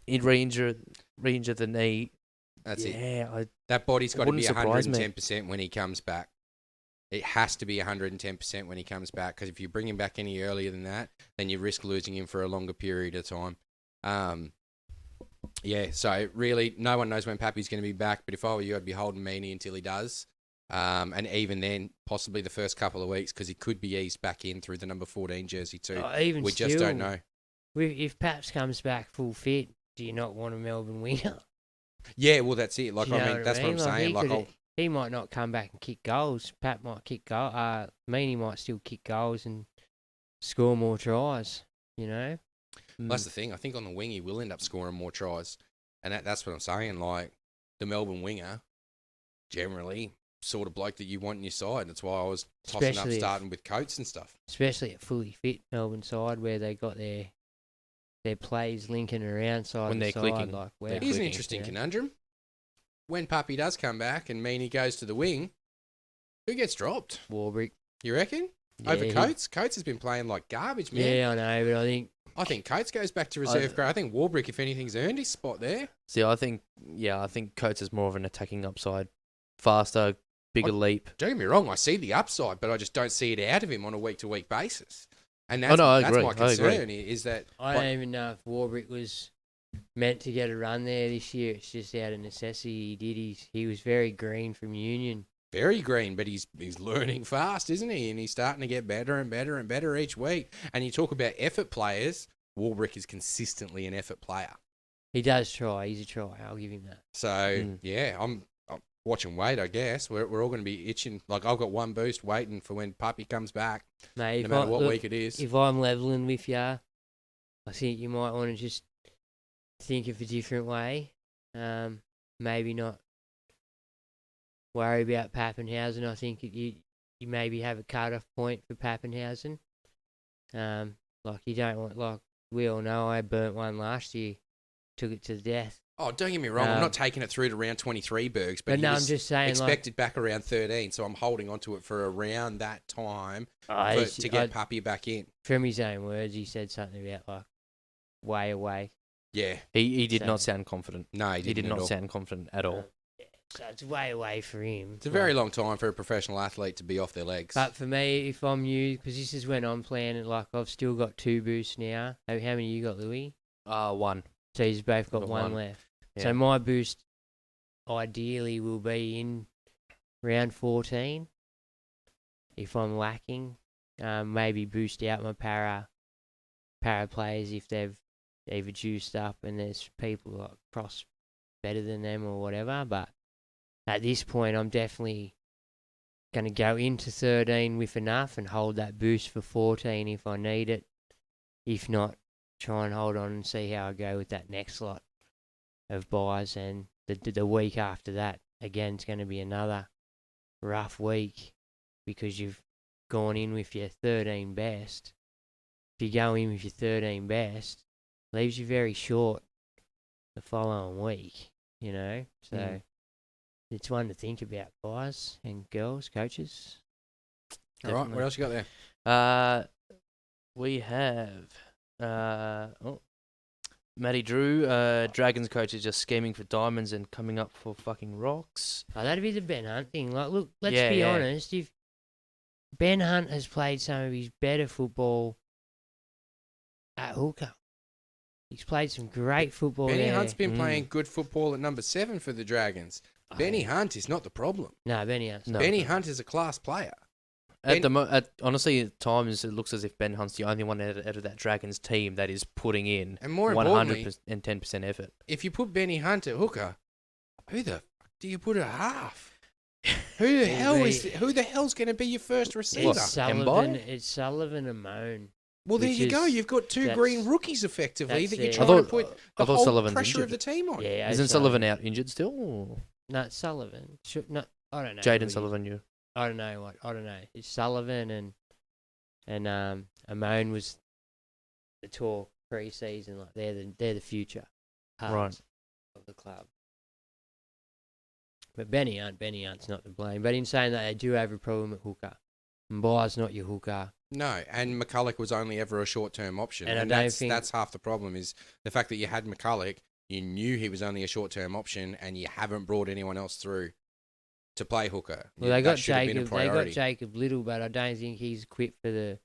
re-injure the knee. That's it. Yeah, That body's got to wouldn't be surprise me. 110% when he comes back. It has to be 110% when he comes back, because if you bring him back any earlier than that, then you risk losing him for a longer period of time. Yeah, so really, no one knows when Pappy's going to be back, but if I were you, I'd be holding Meaney until he does. And even then, possibly the first couple of weeks, because he could be eased back in through the number 14 jersey too. Even We just still, don't know. If Paps comes back full fit, do you not want a Melbourne winger? Yeah, well, that's it. Like, Do you I know mean, what that's what I'm saying. Like, he might not come back and kick goals. Pat might kick goals. Meaney might still kick goals and score more tries. You know. that's the thing. I think on the wing, he will end up scoring more tries. And that's what I'm saying. Like, the Melbourne winger, generally, sort of bloke that you want in your side. That's why I was tossing Especially up if- starting with Coates and stuff. Especially at fully fit Melbourne side where they got their plays linking around side When to they're side. clicking. Like, wow. They're Here's an clicking, interesting yeah. conundrum. When Puppy does come back and Meaney goes to the wing, who gets dropped? Warbrick. You reckon? Yeah, Over he- Coates? Coates has been playing like garbage, man. Yeah, I know, but I think Coates goes back to reserve grade. I think Warbrick, if anything's earned his spot there. See, I think Coates is more of an attacking upside, faster, bigger leap. Don't get me wrong, I see the upside, but I just don't see it out of him on a week-to-week basis. And Oh, that's, no, I that's agree. my I agree. concern is that... I don't even know if Warbrick was meant to get a run there this year. It's just out of necessity. He was very green from Union. Very green, but he's learning fast, isn't he? And he's starting to get better and better and better each week. And you talk about effort players, Warbrick is consistently an effort player. He does try. He's a try. I'll give him that. So, yeah, I'm watching Wade, I guess. We're all going to be itching. Like, I've got one boost waiting for when Puppy comes back, Mate, no matter what week it is. If I'm leveling with you, I think you might want to just think of a different way. Maybe not worry about Pappenhausen. I think you maybe have a cut-off point for Pappenhausen. Like you don't want, like we all know, I burnt one last year, took it to the death. Oh, don't get me wrong. I'm not taking it through to round 23, Bergs, but he no, was I'm just saying, expected back around 13, so I'm holding on to it for around that time like, to get Puppy back in. from his own words, he said something about like way away. Yeah. He did So- not sound confident. No, He did at not all. sound confident at all. So it's way away for him. It's a very long time for a professional athlete to be off their legs. But for me, if I'm you, because this is when I'm planning, like I've still got 2 boosts now. How many you got, Louis? 1. So you've both got Got one one. left. Yeah. So my boost ideally will be in round 14. If I'm lacking, maybe boost out my para players if they've either juiced up and there's people like cross better than them or whatever. But at this point, I'm definitely going to go into 13 with enough and hold that boost for 14 if I need it. If not, try and hold on and see how I go with that next lot of buys. And the week after that, again, it's going to be another rough week because you've gone in with your 13 best. If you go in with your 13 best, leaves you very short the following week, you know? So it's one to think about, guys and girls, coaches. All right, what else you got there? We have Matty Drew, Dragons coach, is just scheming for diamonds and coming up for fucking rocks. Oh, that'd be the Ben Hunt thing. Like, look, let's Yeah, be yeah. honest. If Ben Hunt has played some of his better football at hooker, He's played some great football Benny there. Hunt's been playing good football at number 7 for the Dragons. Benny Hunt is not the problem. No, Benny Hunt's No. Benny Hunt is a class player. Honestly, at times it looks as if Ben Hunt's the only one out of that Dragons team that is putting in And more importantly, 110% effort. if you put Benny Hunt at hooker, who the fuck do you put at half? Who the hell's going to be your first receiver? It's Sullivan and Moan. Well, there which you go. is- You've got two green rookies effectively that's that you're it. trying to put I the thought whole Sullivan's pressure of injured. the team on. Yeah, Isn't Sullivan out injured still? Or? No, it's Sullivan. I don't know. Jaden who he- Sullivan, you. I don't know. It's Sullivan and Amon was the talk pre-season. Like they're the future halves of the club. But Benny Hunt's not to blame. But in saying that, they do have a problem at hooker. Mboa's not your hooker. No, and McCulloch was only ever a short-term option, And I and don't think- that's half the problem is the fact that you had McCulloch, you knew he was only a short-term option, and you haven't brought anyone else through to play hooker. Well, they That got should have been a Jacob. They got priority. Jacob Little, but I don't think he's equipped for the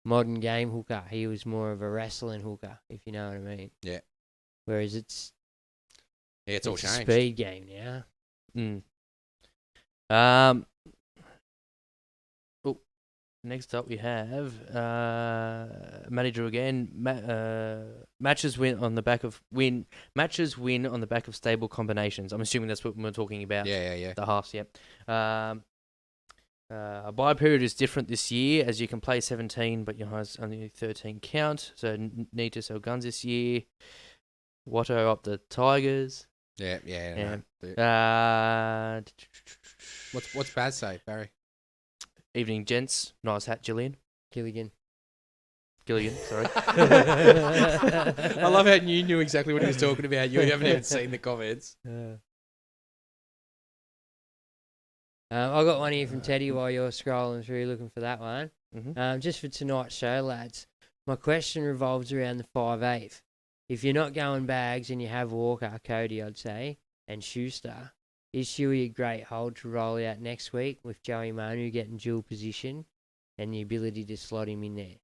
modern game hooker. He was more of a wrestling hooker, if you know what I mean. Yeah. Whereas it's It's all a changed. speed game now. Next up we have Matty Drew again. Matches win on the back of stable combinations. I'm assuming that's what we're talking about. Yeah. The halves, yep. A buy period is different this year as you can play 17, but your highest only 13 count. So need to sell guns this year. Watto up the Tigers. Yeah. Yeah. No. What's bad say, Barry? Evening, gents. Nice hat, Gilligan, sorry. I love how you knew exactly what he was talking about. You haven't even seen the comments. I got one here from Teddy while you're scrolling through looking for that one. Mm-hmm. Just for tonight's show, lads, my question revolves around the 5'8". If you're not going bags and you have Walker, Cody, I'd say, and Schuster, is Shuey a great hold to roll out next week with Joey Manu getting dual position and the ability to slot him in there?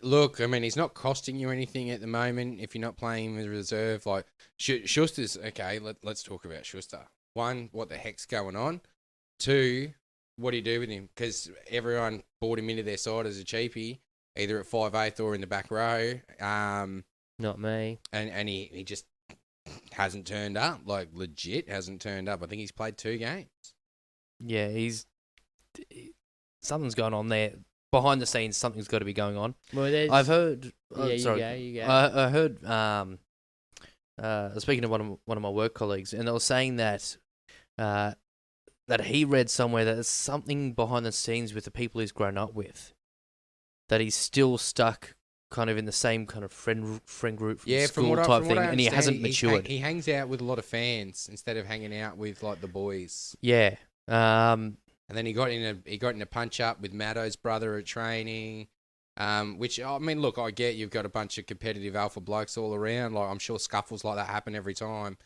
Look, I mean, he's not costing you anything at the moment if you're not playing him as a reserve. Like, Schuster's, okay, let's talk about Schuster. One, what the heck's going on? Two, what do you do with him? Because everyone bought him into their side as a cheapie, either at 5'8" or in the back row. Not me. And he just hasn't turned up, like legit hasn't turned up. I think he's played 2 games. Yeah, something's going on there. Behind the scenes, something's got to be going on. Well, I've heard. You go. I heard. Speaking to one of my work colleagues, and they were saying that that he read somewhere that there's something behind the scenes with the people he's grown up with, that he's still stuck kind of in the same kind of friend group from school type thing, and he hasn't matured. He hangs out with a lot of fans instead of hanging out with like the boys. Yeah. And then he got in a punch up with Maddo's brother at training. Which, I mean, look, I get you've got a bunch of competitive alpha blokes all around. Like, I'm sure scuffles like that happen every time,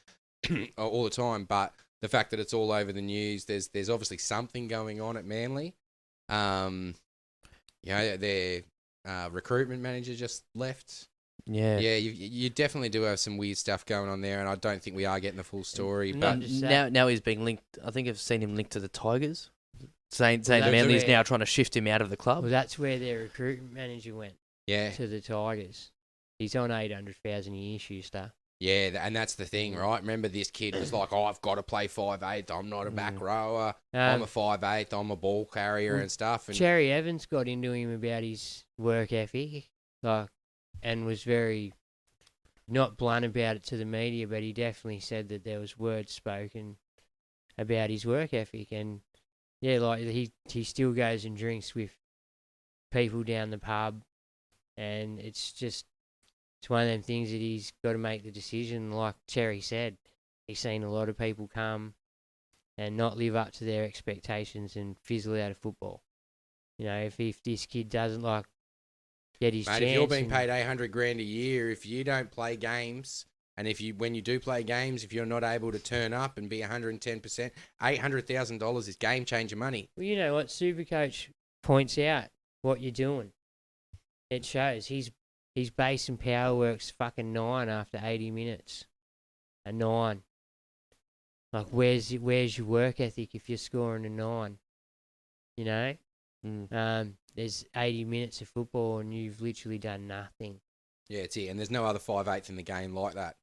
all the time. But the fact that it's all over the news, there's obviously something going on at Manly. Their recruitment manager just left. Yeah. Yeah, you definitely do have some weird stuff going on there, and I don't think we are getting the full story. No, But Now he's being linked. I think I've seen him linked to the Tigers, saying that's Manly's where- now trying to shift him out of the club. Well, that's where their recruitment manager went, yeah, to the Tigers. He's on 800,000 a year, Schuster. yeah, and that's the thing, right? Remember, this kid was like, "Oh, I've got to play 5'8". I'm not a back rower. I'm a 5'8". I'm a ball carrier and stuff." And Cherry Evans got into him about his work ethic, and was very not blunt about it to the media, but he definitely said that there was words spoken about his work ethic, and yeah, like he still goes and drinks with people down the pub, and it's one of them things that he's got to make the decision. Like Cherry said, he's seen a lot of people come and not live up to their expectations and fizzle out of football. You know, if this kid doesn't get his chance. Mate, if you're being paid $800,000 a year, if you don't play games, and when you do play games, if you're not able to turn up and be 110%, $800,000 is game changer money. Well, you know what? Supercoach points out what you're doing. It shows. He's his base and power work's fucking 9 after 80 minutes. A 9. Like, where's your work ethic if you're scoring a 9? You know? There's 80 minutes of football and you've literally done nothing. Yeah, it's it. And there's no other 5/8 in the game like that.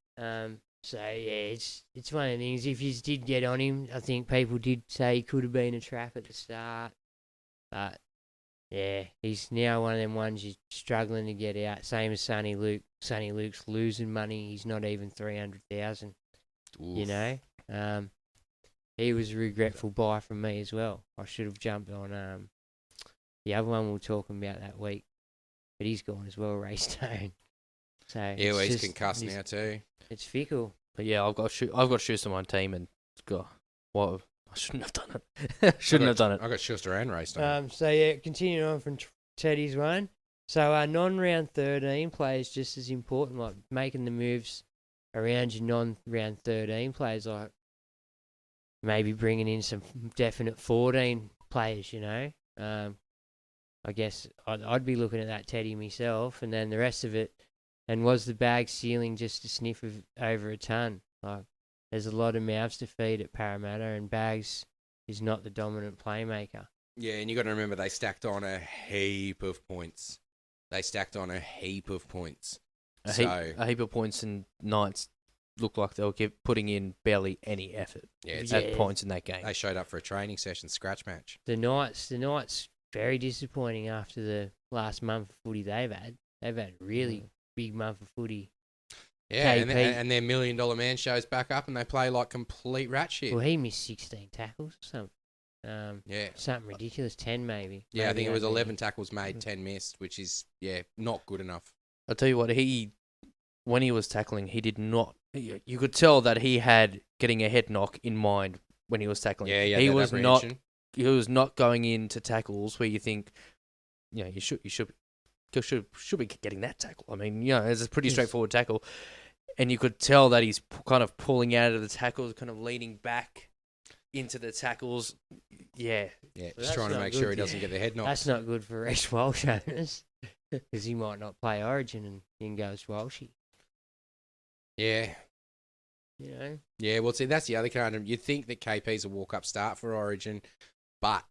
So, yeah, it's one of the things. If you did get on him, I think people did say he could have been a trap at the start. But, yeah, he's now one of them ones you're struggling to get out. Same as Sonny Luke. Sonny Luke's losing money. He's not even 300,000. You know? He was a regretful buy from me as well. I should have jumped on the other one we were talking about that week. But he's gone as well, Ray Stone. So Yeah, well, he's concussed now too. It's fickle. But yeah, I've got Schuster on my team, and God, what I shouldn't have done it. Have done it. I got Schuster and Ray Stone. So yeah, continuing on from Teddy's one. So non-round 13 players just as important, like making the moves around your non-round 13 players, like maybe bringing in some definite 14 players. You know, I guess I'd be looking at that, Teddy, myself, and then the rest of it. And was the bag ceiling just a sniff of over a ton? Like, there's a lot of mouths to feed at Parra-Matter, and Bags is not the dominant playmaker. Yeah, and you got to remember they stacked on a heap of points. A heap of points, and Knights looked like they were putting in barely any effort. At points in that game. They showed up for a training session, scratch match. The Knights, very disappointing after the last month of footy they've had. They've had really big month of footy. Yeah, and their $1 million man shows back up and they play like complete rat shit. Well, he missed 16 tackles or something. Something ridiculous, 10 maybe. Yeah, I think it was 11 tackles made, 10 missed, which is, not good enough. I'll tell you what, when he was tackling, he did not... You could tell that he had getting a head knock in mind when he was tackling. Yeah, he was not going into tackles where you think, you should be getting that tackle. I mean, it's a pretty straightforward tackle. And you could tell that he's kind of pulling out of the tackles, kind of leaning back into the tackles. Yeah. Yeah, just trying to make sure he doesn't get the head knocked. That's not good for Rex Walsh owners, because he might not play Origin and in goes Walshy. Yeah. You know? Yeah, well, see, that's the other conundrum. You'd think that KP's a walk-up start for Origin, but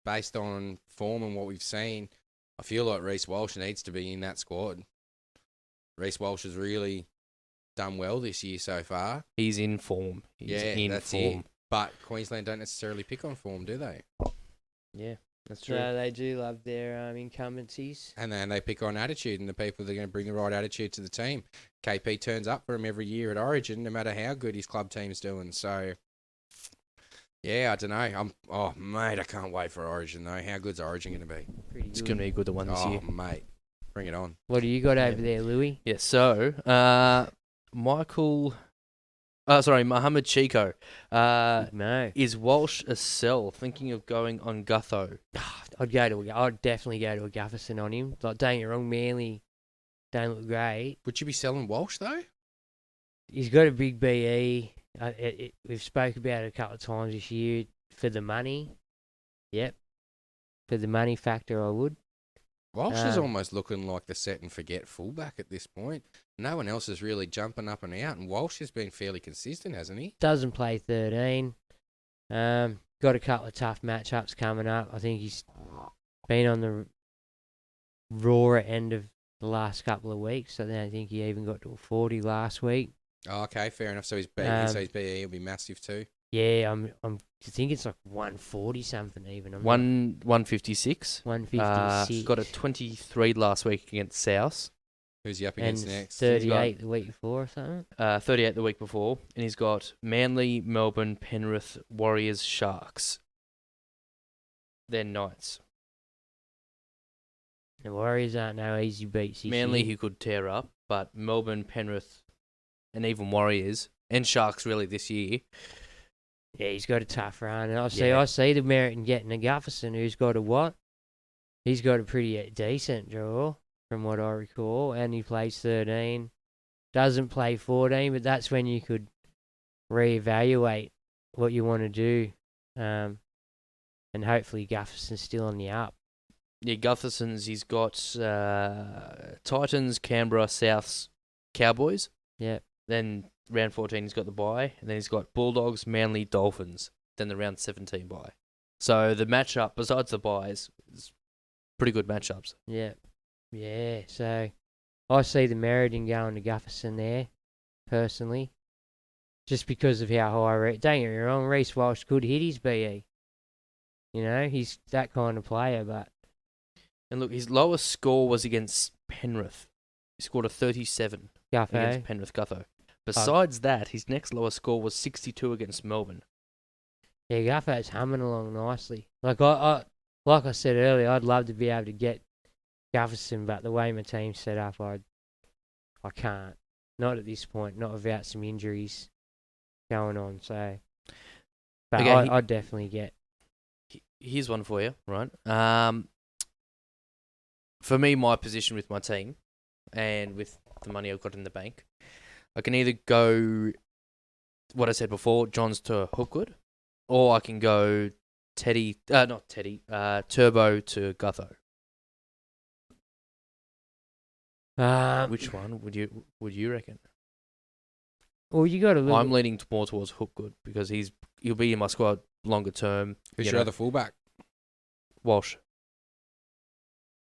based on form and what we've seen, I feel like Reece Walsh needs to be in that squad. Reece Walsh has really done well this year so far. He's in form. That's it. But Queensland don't necessarily pick on form, do they? Yeah, that's true. So they do love their incumbencies. And then they pick on attitude and the people that are going to bring the right attitude to the team. KP turns up for him every year at Origin, no matter how good his club team's doing. So, yeah, I don't know. Mate, I can't wait for Origin, though. How good's Origin going to be? It's going to be a good one this year. Oh, mate. Bring it on. What do you got over there, Louis? Yeah, so, Mohamed Chico. No. Is Walsh a sell? Thinking of going on Gutho? I'd definitely go to a Gufferson on him. Like, don't get me wrong, Manly don't look great. Would you be selling Walsh, though? He's got a big BE. We've spoke about it a couple of times this year. For the money, yep. For the money factor, I would. Walsh is almost looking like the set and forget fullback at this point. No one else is really jumping up and out, and Walsh has been fairly consistent, hasn't he? Doesn't play 13. Got a couple of tough matchups coming up. I think he's been on the rawer end of the last couple of weeks. I think he even got to a 40 last week. Oh, okay, fair enough. So his BE will be massive too. Yeah, I think it's like 140 something even. 156. 156. Got a 23 last week against South. Who's he up against next? 38 the week before or something. 38 the week before, and he's got Manly, Melbourne, Penrith, Warriors, Sharks. Then Knights. The Warriors aren't no easy beats. Manly he could tear up, but Melbourne, Penrith, and even Warriors and Sharks really this year. Yeah, he's got a tough run. And I see the merit in getting a Gufferson who's got a what? He's got a pretty decent draw, from what I recall, and he plays 13. Doesn't play 14, but that's when you could reevaluate what you want to do. And hopefully Gufferson's still on the up. Yeah, Gutherson's, he's got Titans, Canberra, Souths, Cowboys. Yeah. Then round 14, he's got the bye. And then he's got Bulldogs, Manly, Dolphins. Then the round 17 bye. So the matchup, besides the byes, is pretty good matchups. Yeah. Yeah. So I see the merit in going to Gutherson there, personally. Just because of how high... Don't get me wrong, Reece Walsh could hit his BE. You know, he's that kind of player, but... And look, his lowest score was against Penrith. He scored a 37 Gutho. against Penrith Gutho. Besides that, his next lowest score was 62 against Melbourne. Yeah, Gutho's humming along nicely. Like I said earlier, I'd love to be able to get Gutherson, but the way my team's set up, I can't. Not at this point, not without some injuries going on. So, but Okay, I'd definitely get. Here's one for you, right? For me, my position with my team and with the money I've got in the bank, I can either go what I said before, Johns to Hookwood, or I can go Turbo to Gutho. Which one would you reckon? Well, you got to look. I'm leaning more towards Hookwood because he'll be in my squad longer term. Who's your other fullback? Walsh.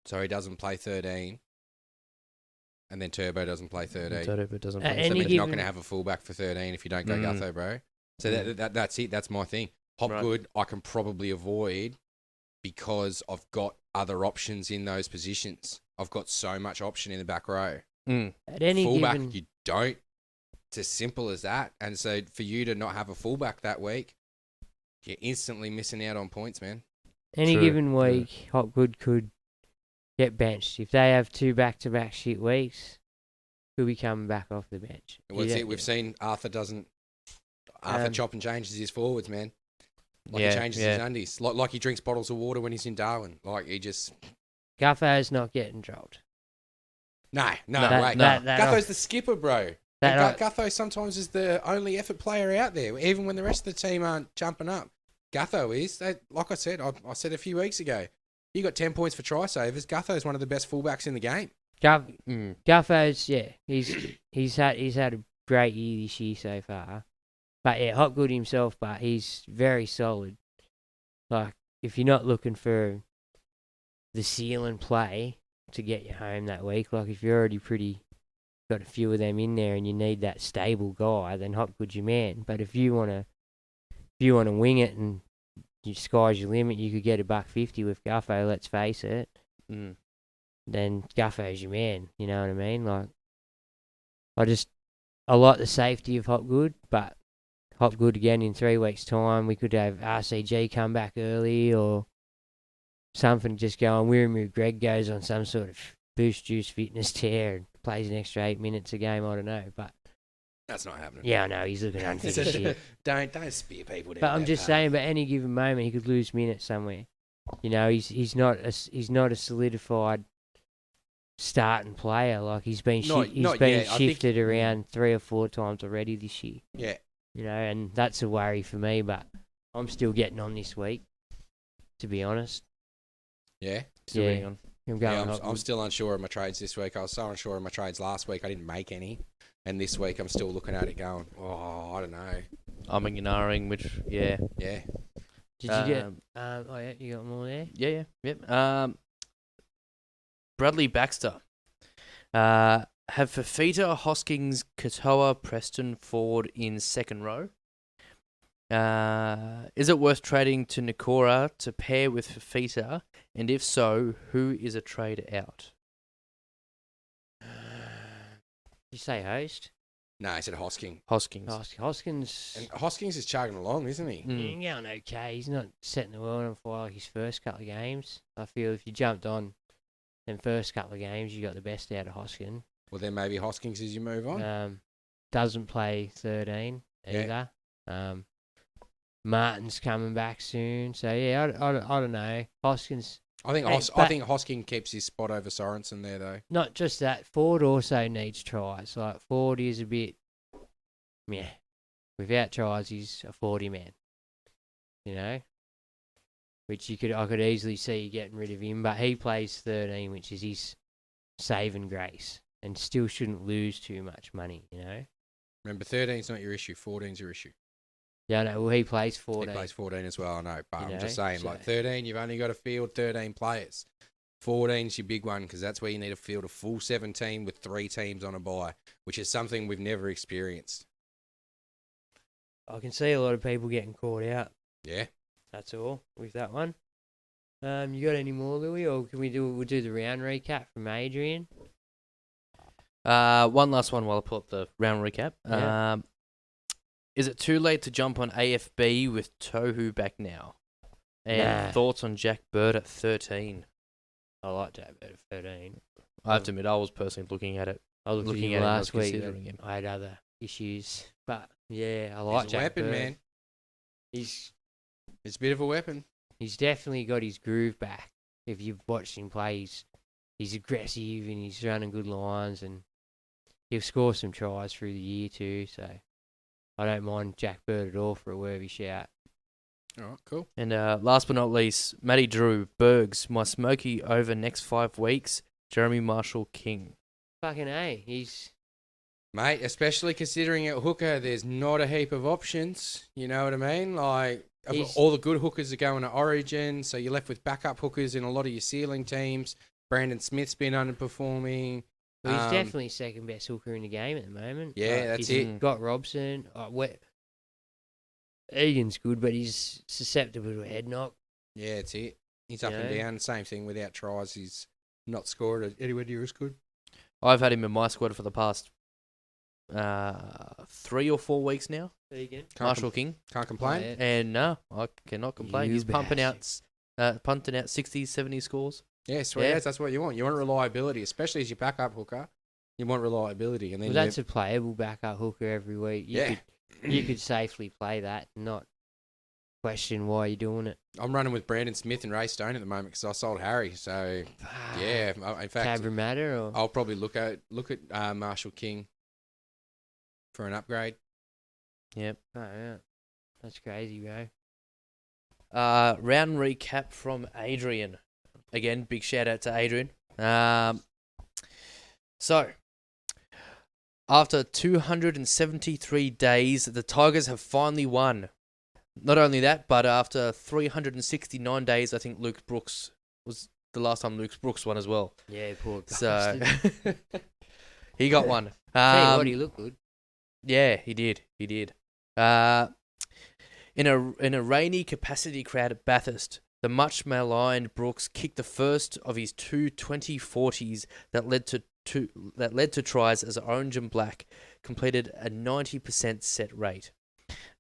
So he doesn't play 13. And then Turbo doesn't play 13. Turbo doesn't At play. any So you're not given- going to have a fullback for 13 if you don't go Gutho, bro. So that's it. That's my thing. Hopgood, I can probably avoid because I've got other options in those positions. I've got so much option in the back row. At any Fullback, given, you don't. It's as simple as that. And so for you to not have a fullback that week, you're instantly missing out on points, man. any True, given true. week, Hopgood could get benched. If they have 2 back-to-back shit weeks, he'll be coming back off the bench. Well, that's it. We've seen Arthur chop and changes his forwards, man. Like he changes his undies. Like he drinks bottles of water when he's in Darwin. Like he just... Gutho's not getting dropped. No, wait. that- Gutho's the skipper, bro. That- Gutho sometimes is the only effort player out there, even when the rest of the team aren't jumping up. Gutho is. Like I said, I said a few weeks ago, you got 10 points for try savers. Gutho's one of the best fullbacks in the game. Gutho's, yeah, he's had a great year this year so far. But yeah, Hopgood himself, but he's very solid. Like, if you're not looking for the ceiling play to get you home that week, like if you're already got a few of them in there and you need that stable guy, then Hopgood's your man. But if you wanna wing it and you sky's your limit, you could get $1.50 with Gutho, let's face it. Then Gutho's your man, you know what I mean? Like, I like the safety of Hopgood, but Hopgood again in 3 weeks' time, we could have RCG come back early or something just going. Wiramu Greg goes on some sort of boost juice fitness tear and plays an extra 8 minutes a game, I don't know, but... That's not happening. Yeah, I know, he's looking unfit as shit. Don't spear people down. But I'm just saying, at any given moment, he could lose minutes somewhere. You know, he's not a solidified starting player. Like he's been shifted around 3 or 4 times already this year. Yeah. You know, and that's a worry for me. But I'm still getting on this week, to be honest. Yeah. Still getting on. I'm still unsure of my trades this week. I was so unsure of my trades last week. I didn't make any. And this week I'm still looking at it going, I don't know. I'm in Yarring, which, yeah. Yeah. Did you get... you got more there? Yeah. Bradley Baxter. Have Fafita, Hoskins, Katoa, Preston forward in second row. Is it worth trading to Nikora to pair with Fafita? And if so, who is a trade out? Did you say host? No, I said Hoskins. Hoskins. Hoskins... And Hoskins is chugging along, isn't he? He's going okay. He's not setting the world on fire like his first couple of games. I feel if you jumped on them first couple of games, you got the best out of Hoskins. Well, then maybe Hoskins as you move on. Doesn't play 13 either. Martin's coming back soon. So, yeah, I don't know. Hoskins... I think Hoskins keeps his spot over Sorensen there, though. Not just that. Ford also needs tries. Like, Ford is a bit... Yeah. Without tries, he's a 40 man. You know? which I could easily see you getting rid of him. But he plays 13, which is his saving grace, and still shouldn't lose too much money, you know. Remember, 13's not your issue. 14's your issue. Yeah, no. Well, he plays 14. He plays 14 as well, I know. But You I'm know, just saying, so- like 13, you've only got to field 13 players. 14's your big one because that's where you need to field a full 17 with 3 teams on a bye, which is something we've never experienced. I can see a lot of people getting caught out. Yeah. That's all with that one. You got any more, Louis, or can we'll do the round recap from Adrian? One last one while I pull up the round recap. Yeah. Is it too late to jump on AFB with Tohu back now? And Nah. thoughts on Jack Bird at 13? I like that at 13. I have to admit, I was personally looking at it. I looked Looking at him at it, I last was week. considering him. I had other issues, but yeah, I like He's a Jack weapon, Bird. man. He's It's a bit of a weapon. definitely got his groove back. If you've watched him play, he's aggressive and he's running good lines, and he'll score some tries through the year too. So I don't mind Jack Bird at all for a worthy shout. All right, cool. And last but not least, Matty Drew, Bergs, my smoky over next 5 weeks, Jeremy Marshall King. Fucking A, he's Mate, especially considering at hooker, there's not a heap of options. You know what I mean? Like, all the good hookers are going to Origin, so you're left with backup hookers in a lot of your ceiling teams. Brandon Smith's been underperforming. Well, he's definitely second best hooker in the game at the moment. Yeah, that's he's it. got Robson. Egan's good, but he's susceptible to a head knock. Yeah, that's it. He's up You and know? down. Same thing without tries. He's not scored anywhere near as good. I've had him in my squad for the past 3 or 4 weeks now. Egan. Marshall King. Can't complain. Oh, yeah. And no, I cannot complain. You He's punting bastard. out 60, 70 scores. Yeah, sweet. Yeah. That's what you want. You want reliability, especially as your backup hooker. You want reliability. And then Well, that's a playable backup hooker every week. You could safely play that and not question why you're doing it. I'm running with Brandon Smith and Ray Stone at the moment because I sold Harry. So, yeah, in fact, Parra-Matter or I'll probably look at Marshall King for an upgrade. Yep. oh, yeah. That's crazy, bro. Round recap from Adrian. Again, big shout out to Adrian. So, after 273 days, the Tigers have finally won. Not only that, but after 369 days, I think Luke Brooks was the last time Luke Brooks won as well. Yeah, poor So, bastard. he got one. Tell you what, he looked good. Yeah, he did. He did. In a rainy capacity crowd at Bathurst, the much maligned Brooks kicked the first of his 2 2040s that led to tries as Orange and Black completed a 90% set rate.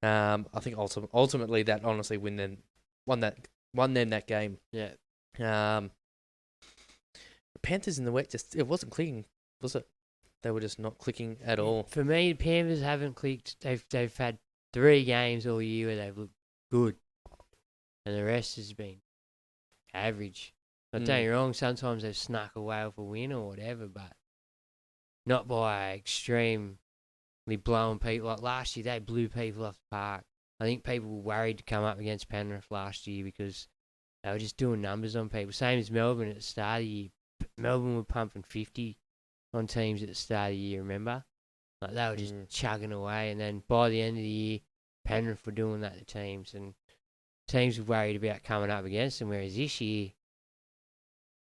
I think ultimately that honestly won them that game. Yeah. The Panthers in the wet it wasn't clicking, was it? They were just not clicking at all. For me, the Panthers haven't clicked. They've had 3 games all year where they've looked good, and the rest has been average. Not don't get me wrong, sometimes they've snuck away with a win or whatever, but not by extremely blowing people. Like last year, they blew people off the park. I think people were worried to come up against Penrith last year because they were just doing numbers on people. Same as Melbourne at the start of the year. Melbourne were pumping 50 on teams at the start of the year, remember? Like they were just chugging away, and then by the end of the year, Penrith were doing that to teams, and teams were worried about coming up against them, whereas this year,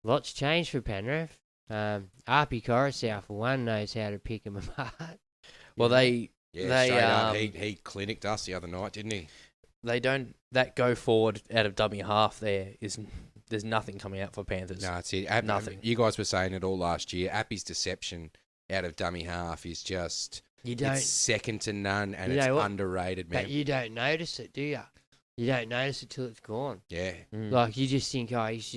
lots changed for Penrith. RP Coruscant, for one, knows how to pick them apart. Well, they Straight up, he clinicked us the other night, didn't he? They don't that go forward out of dummy half. There's nothing coming out for Panthers. No, it's it. Nothing. You guys were saying it all last year. Appy's deception out of dummy half is just it's second to none, and it's underrated, man. But you don't notice it, do you? You don't notice it till it's gone. Yeah. Like you just think, oh, he's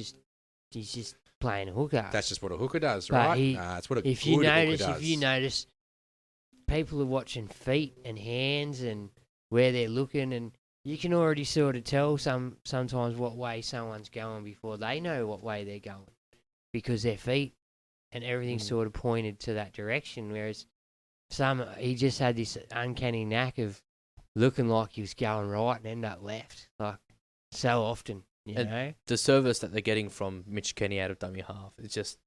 just playing a hooker. That's just what a hooker does, But right? That's what a good hooker does. If you notice, people are watching feet and hands and where they're looking, and you can already sort of tell sometimes what way someone's going before they know what way they're going, because their feet and everything's sort of pointed to that direction. Whereas he just had this uncanny knack of looking like he was going right and end up left, like so often, You And know, the service that they're getting from Mitch Kenny out of dummy half, it's just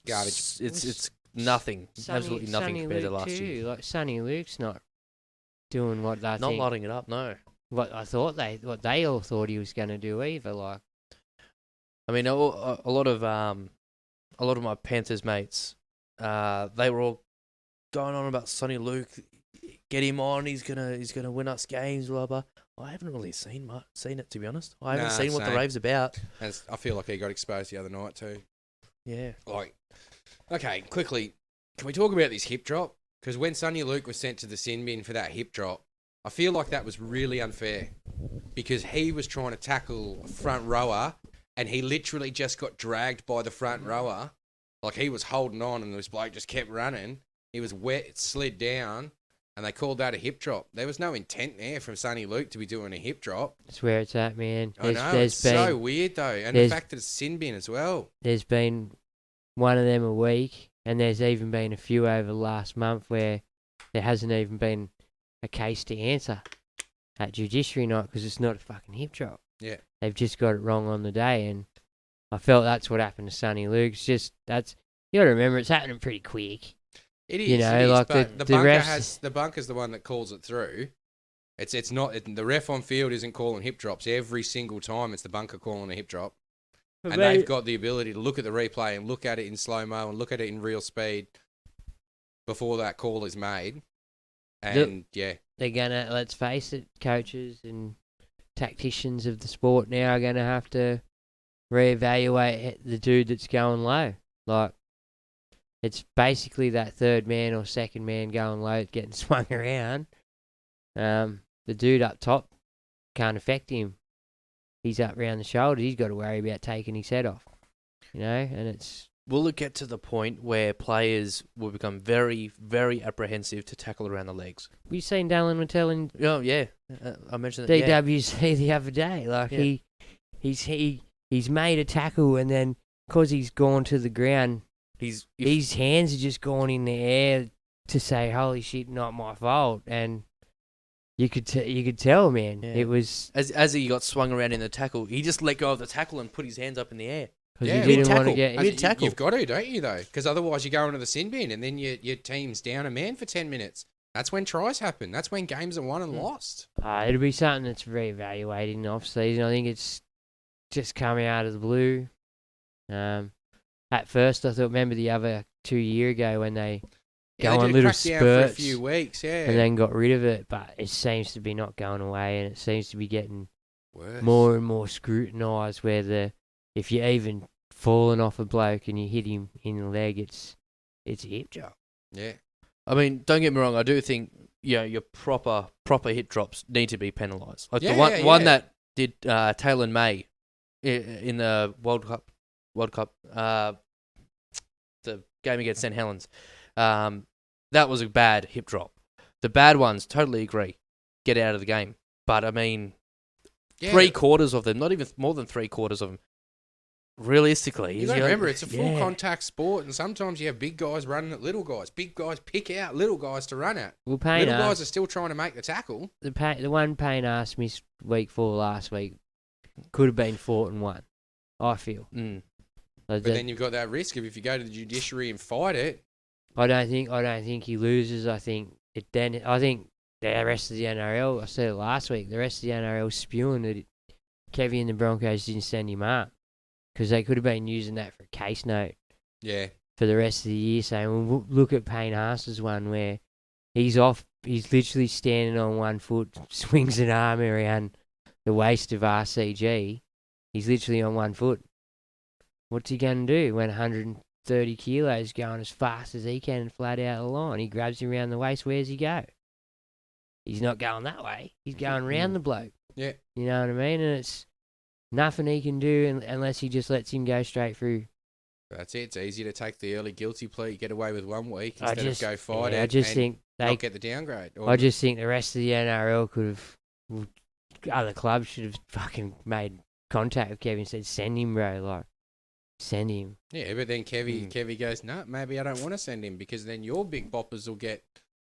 Garbage. It's nothing, absolutely nothing compared to Luke last too. year. Like Sonny Luke's not doing what Not lighting it up, no. what they all thought he was going to do either. Like, I mean, a lot of my Panthers mates, they were all going on about Sonny Luke. Get him on. He's gonna win us games. Blah blah. I haven't really seen it, to be honest. I haven't seen what the same. rave's about. And I feel like he got exposed the other night too. Yeah. Like, okay, quickly, can we talk about this hip drop? Because when Sonny Luke was sent to the sin bin for that hip drop, I feel like that was really unfair because he was trying to tackle a front rower and he literally just got dragged by the front rower. Like, he was holding on and this bloke just kept running. He was wet, it slid down, and they called that a hip drop. There was no intent there from Sonny Luke to be doing a hip drop. that's where it's at, man. I know, it's so weird though. And the fact that it's sin bin as well. There's been one of them a week, and there's even been a few over the last month where there hasn't even been a case to answer at judiciary night because it's not a fucking hip drop. Yeah. They've just got it wrong on the day, and I felt that's what happened to Sonny Luke. It's just, you got to remember, it's happening pretty quick. It is, you know, like but the bunker refs, the bunker's the one that calls it through. It's not the ref on field isn't calling hip drops every single time. It's the bunker calling a hip drop, and they've got the ability to look at the replay and look at it in slow mo and look at it in real speed before that call is made. And yeah, they're gonna, let's face it, coaches and tacticians of the sport now are gonna have to reevaluate the dude that's going low. Like, it's basically that third man or second man going low, getting swung around. The dude up top can't affect him. He's up round the shoulders. He's got to worry about taking his head off. You know, and it's... Will it get to the point where players will become very, very apprehensive to tackle around the legs? We've seen Dallin Mattel in Yeah. I mentioned that. DWC the other day. Like, he's made a tackle, and then because he's gone to the ground, his hands are just gone in the air to say, "Holy shit, not my fault." And you could tell, man. Yeah. It was as he got swung around in the tackle, he just let go of the tackle and put his hands up in the air. because he didn't want to get. Mid-tackle. You've got to, don't you, though? Because otherwise you go into the sin bin and then your team's down a man for 10 minutes. That's when tries happen. That's when games are won and lost. It'll be something that's reevaluated in the off-season. I think it's just coming out of the blue. At first, I thought, remember the other 2 years ago when they go on little spurts for a few weeks, and then got rid of it, but it seems to be not going away, and it seems to be getting worse. more and more scrutinised. Where if you're even falling off a bloke and you hit him in the leg, it's a hip job. Yeah. I mean, don't get me wrong. I do think your proper hit drops need to be penalised. Like one that did Taylor May in the World Cup, the game against St Helens. That was a bad hip drop. The bad ones, totally agree. Get out of the game. But I mean, 3/4 of them, not even more than 3/4 of them. Realistically, you got to remember it's a full contact sport, and sometimes you have big guys running at little guys. Big guys pick out little guys to run at. Well, little guys are still trying to make the tackle. The one Payne asked me week 4 last week could have been fought and won. I feel. But then you've got that risk of if you go to the judiciary and fight it. I don't think he loses. I think the rest of the NRL. I said it last week. The rest of the NRL spewing that Kevy and the Broncos didn't send him up because they could have been using that for a case note. Yeah. For the rest of the year, saying, well, look at Payne Haas's one where he's off. He's literally standing on one foot, swings an arm around the waist of RCG. He's literally on one foot. What's he going to do when 130 kilos going as fast as he can flat out the line? He grabs him around the waist. Where's he go? He's not going that way. He's going round the bloke. Yeah. You know what I mean? And it's nothing he can do unless he just lets him go straight through. That's it. It's easy to take the early guilty plea, get away with 1 week instead of go fight it. I just think not get the downgrade. I just think the rest of the NRL could have, other clubs should have fucking made contact with Kevin and said, send him, bro. Like, send him. Yeah, but then Kevy goes, no, maybe I don't want to send him because then your big boppers will get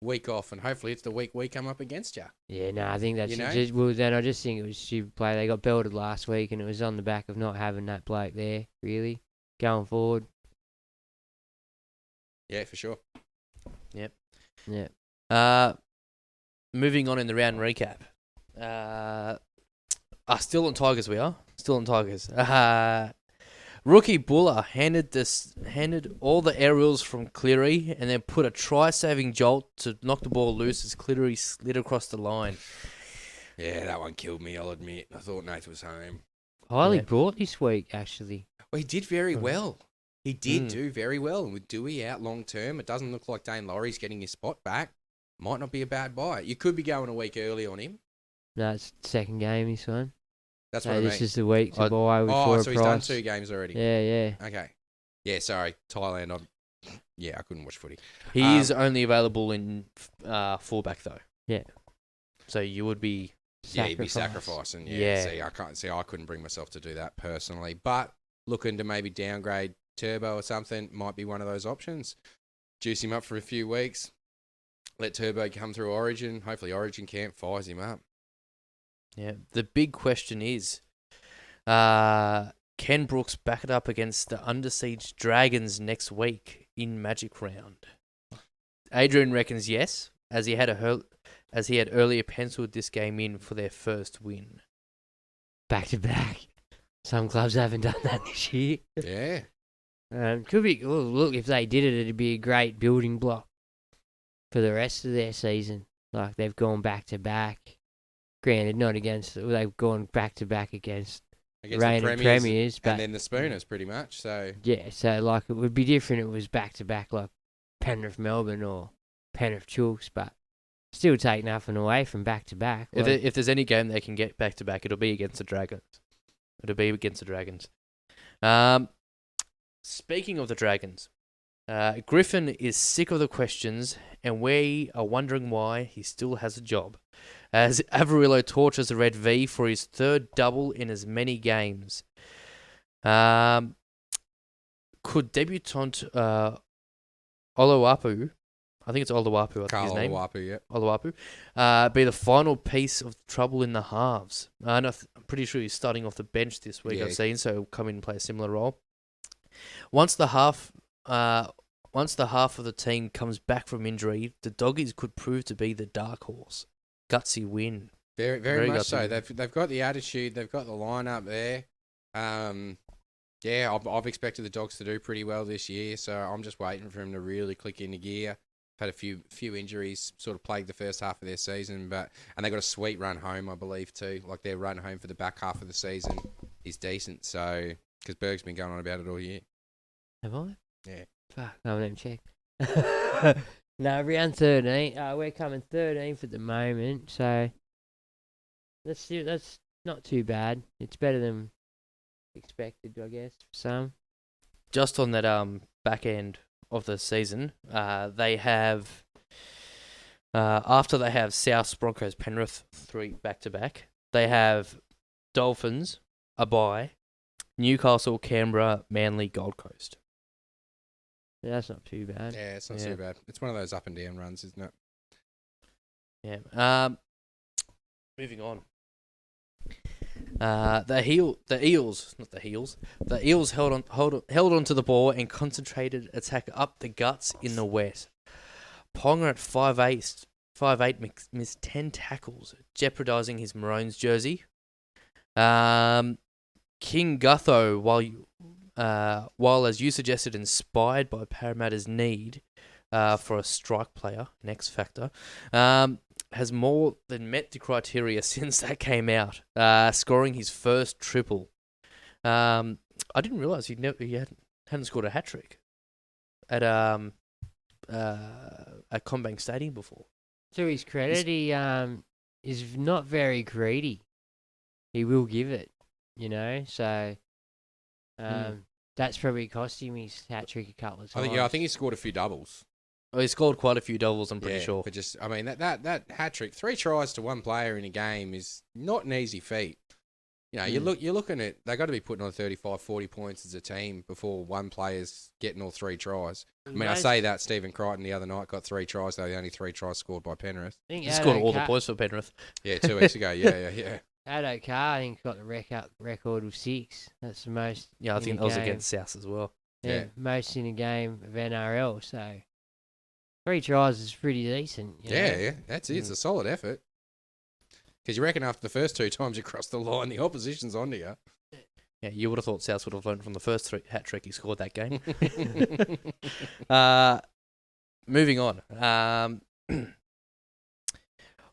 week off, and hopefully it's the week we come up against you. Yeah, no, I think that's You know? just, well. Then I just think it was stupid play. They got belted last week, and it was on the back of not having that bloke there. Really, going forward. Yeah, for sure. Yeah. Moving on in the round recap. Still on Tigers we are. Still on Tigers. Rookie Buller handed all the aerials from Cleary and then put a try-saving jolt to knock the ball loose as Cleary slid across the line. Yeah, that one killed me, I'll admit. I thought Nath was home. Highly brought this week, actually. Well, he did very well. He did do very well. And with Dewey out long term, it doesn't look like Dane Laurie's getting his spot back. Might not be a bad buy. You could be going a week early on him. No, it's second game, this one. That's So what I mean. this is the week to buy with for a so he's price. done 2 games already. Yeah. Okay. Yeah, sorry. Thailand, I couldn't watch footy. He is only available in fullback though. Yeah. So you would be... Yeah, he'd be sacrificing. Yeah. I couldn't bring myself to do that personally. But looking to maybe downgrade Turbo or something might be one of those options. Juice him up for a few weeks. Let Turbo come through Origin. Hopefully Origin camp fires him up. Yeah. The big question is, can Brooks back it up against the under siege Dragons next week in Magic Round? Adrian reckons yes, as he had earlier penciled this game in for their first win. Back to back. Some clubs haven't done that this year. Yeah. Could be. Well, look, if they did it, it'd be a great building block for the rest of their season. Like they've gone back to back. Granted, not against. They've gone back to back against reigning premiers, but and then the Spooners pretty much. So yeah, so like it would be different. If it was back to back, like Penrith Melbourne or Penrith Chooks, but still take nothing away from back to back. If there's any game they can get back to back, it'll be against the Dragons. Speaking of the Dragons, Griffin is sick of the questions, and we are wondering why he still has a job. As Averillo tortures the Red V for his 3rd double in as many games. Could debutant Oluwapu, I think it's Oluwapu, I think his name. Oluwapu, yeah. Oluwapu, be the final piece of trouble in the halves. And I'm pretty sure he's starting off the bench this week, Yeah. I've seen, so he'll come in and play a similar role. Once the half of the team comes back from injury, the Doggies could prove to be the dark horse. Gutsy win. Very much gutsy so. win. They've got the attitude. They've got the lineup there. Yeah, I've expected the Dogs to do pretty well this year, so I'm just waiting for them to really click into gear. Had a few injuries sort of plagued the first half of their season, and they got a sweet run home, I believe, too. Like their run home for the back half of the season is decent. So because Berg's been going on about it all year. Have I? Yeah. Fuck, I haven't even checked. No, round 13. We're coming 13th at the moment, so that's not too bad. It's better than expected, I guess, for some. Just on that back end of the season, they have after they have South, Broncos, Penrith 3 back-to-back, they have Dolphins, a bye, Newcastle, Canberra, Manly, Gold Coast. Yeah, that's not too bad. Yeah, it's not too bad. It's one of those up and down runs, isn't it? Yeah. Moving on. The Eels held on to the ball and concentrated attack up the guts in the wet. Ponga at 5'8", missed 10 tackles, jeopardising his Maroons jersey. King Gutho, while as you suggested, inspired by Parra-Matter's need for a strike player, an X factor, has more than met the criteria since that came out, scoring his first triple. I didn't realise he hadn't scored a hat trick at CommBank Stadium before. To his credit, he is not very greedy. He will give it, so that's probably cost him his hat trick a couple of times. I think he scored a few doubles. He scored quite a few doubles, I'm pretty sure. But that hat trick, 3 tries to 1 player in a game is not an easy feat. You know, you're looking at they got to be putting on 35, 40 points as a team before one player's getting all 3 tries. I mean, I say that Stephen Crichton the other night got 3 tries, though the only 3 tries scored by Penrith. He scored all the points for Penrith. Yeah, 2 weeks ago. Yeah. Addo Carr, I think, got the record of 6. That's the most. Yeah, I think that was against South as well. Yeah, most in a game of NRL. So 3 tries is pretty decent. Yeah, that's it. It's a solid effort. Because you reckon after the first 2 times you cross the line, the opposition's onto you. Yeah, you would have thought South would have learned from the first hat trick he scored that game. Moving on.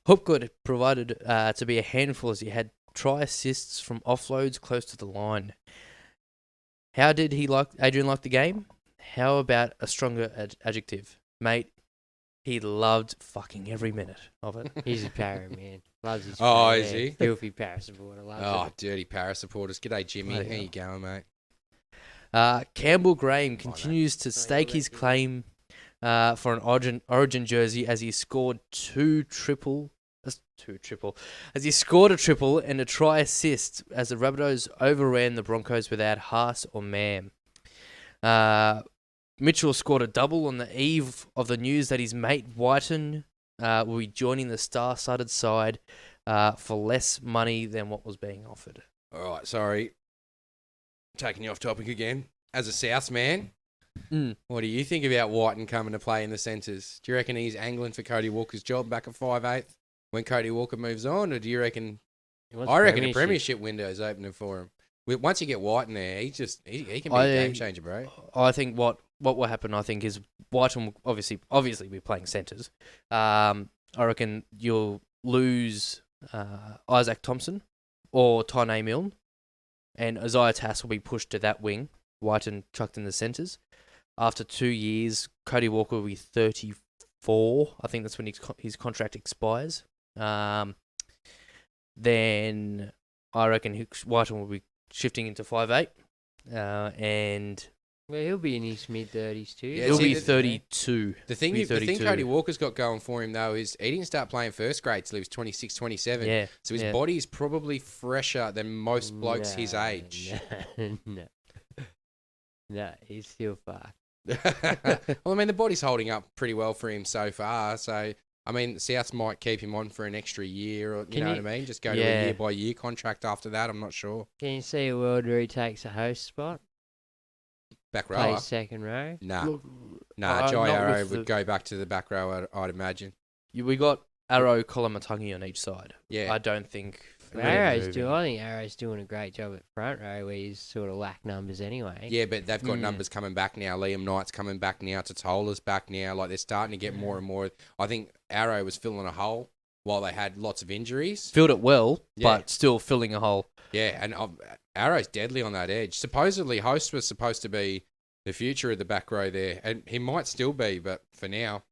Hopgood provided to be a handful as he had try assists from offloads close to the line. How did Adrian like the game? How about a stronger adjective? Mate, he loved fucking every minute of it. He's a Parra, man. Loves his Parra, is he? Filthy Parra supporter. Loves it. Dirty Parra supporters. G'day, Jimmy. How you going, mate? Campbell Graham continues to stake his claim for an Origin jersey as he scored as he scored a triple and a try assist as the Rabbitohs overran the Broncos without Haas or Mam. Mitchell scored a double on the eve of the news that his mate Whiten will be joining the star-studded side for less money than what was being offered. All right, sorry. Taking you off topic again. As a South man, what do you think about Whiten coming to play in the centres? Do you reckon he's angling for Cody Walker's job back at 5'8" when Cody Walker moves on? Or do you reckon... I reckon a premiership window is opening for him. Once you get Whiten there, he can be a game changer, bro. I think what will happen, I think, is Whiten will obviously be playing centres. I reckon you'll lose Isaac Thompson or Tainay Milne, and Isaiah Tass will be pushed to that wing, Whiten chucked in the centres. After 2 years, Cody Walker will be 34. I think that's when his contract expires. Then I reckon Whiten will be shifting into 5'8", and well, he'll be in his mid-30s too. Yeah, he'll be 32. The thing Cody Walker's got going for him, though, is he didn't start playing first grade till he was 26, 27. Yeah. So his body's probably fresher than most blokes his age. No, he's still fucked. Well, I mean, the body's holding up pretty well for him so far. So, I mean, Souths might keep him on for an extra year, or you know what I mean? Just go to a year-by-year contract after that. I'm not sure. Can you see a world where he takes a host spot? Back row? Plays second row? Nah, Jai Arrow would go back to the back row, I'd imagine. We got Arrow, Kolomatangi on each side. Yeah. I don't think... I think Arrow's doing a great job at front row where he's sort of lack numbers anyway. Yeah, but they've got numbers coming back now. Liam Knight's coming back now. Tatola's back now. Like, they're starting to get more and more. I think Arrow was filling a hole while they had lots of injuries. Filled it well, but still filling a hole. Yeah, and Arrow's deadly on that edge. Supposedly, Host was supposed to be the future of the back row there, and he might still be, but for now,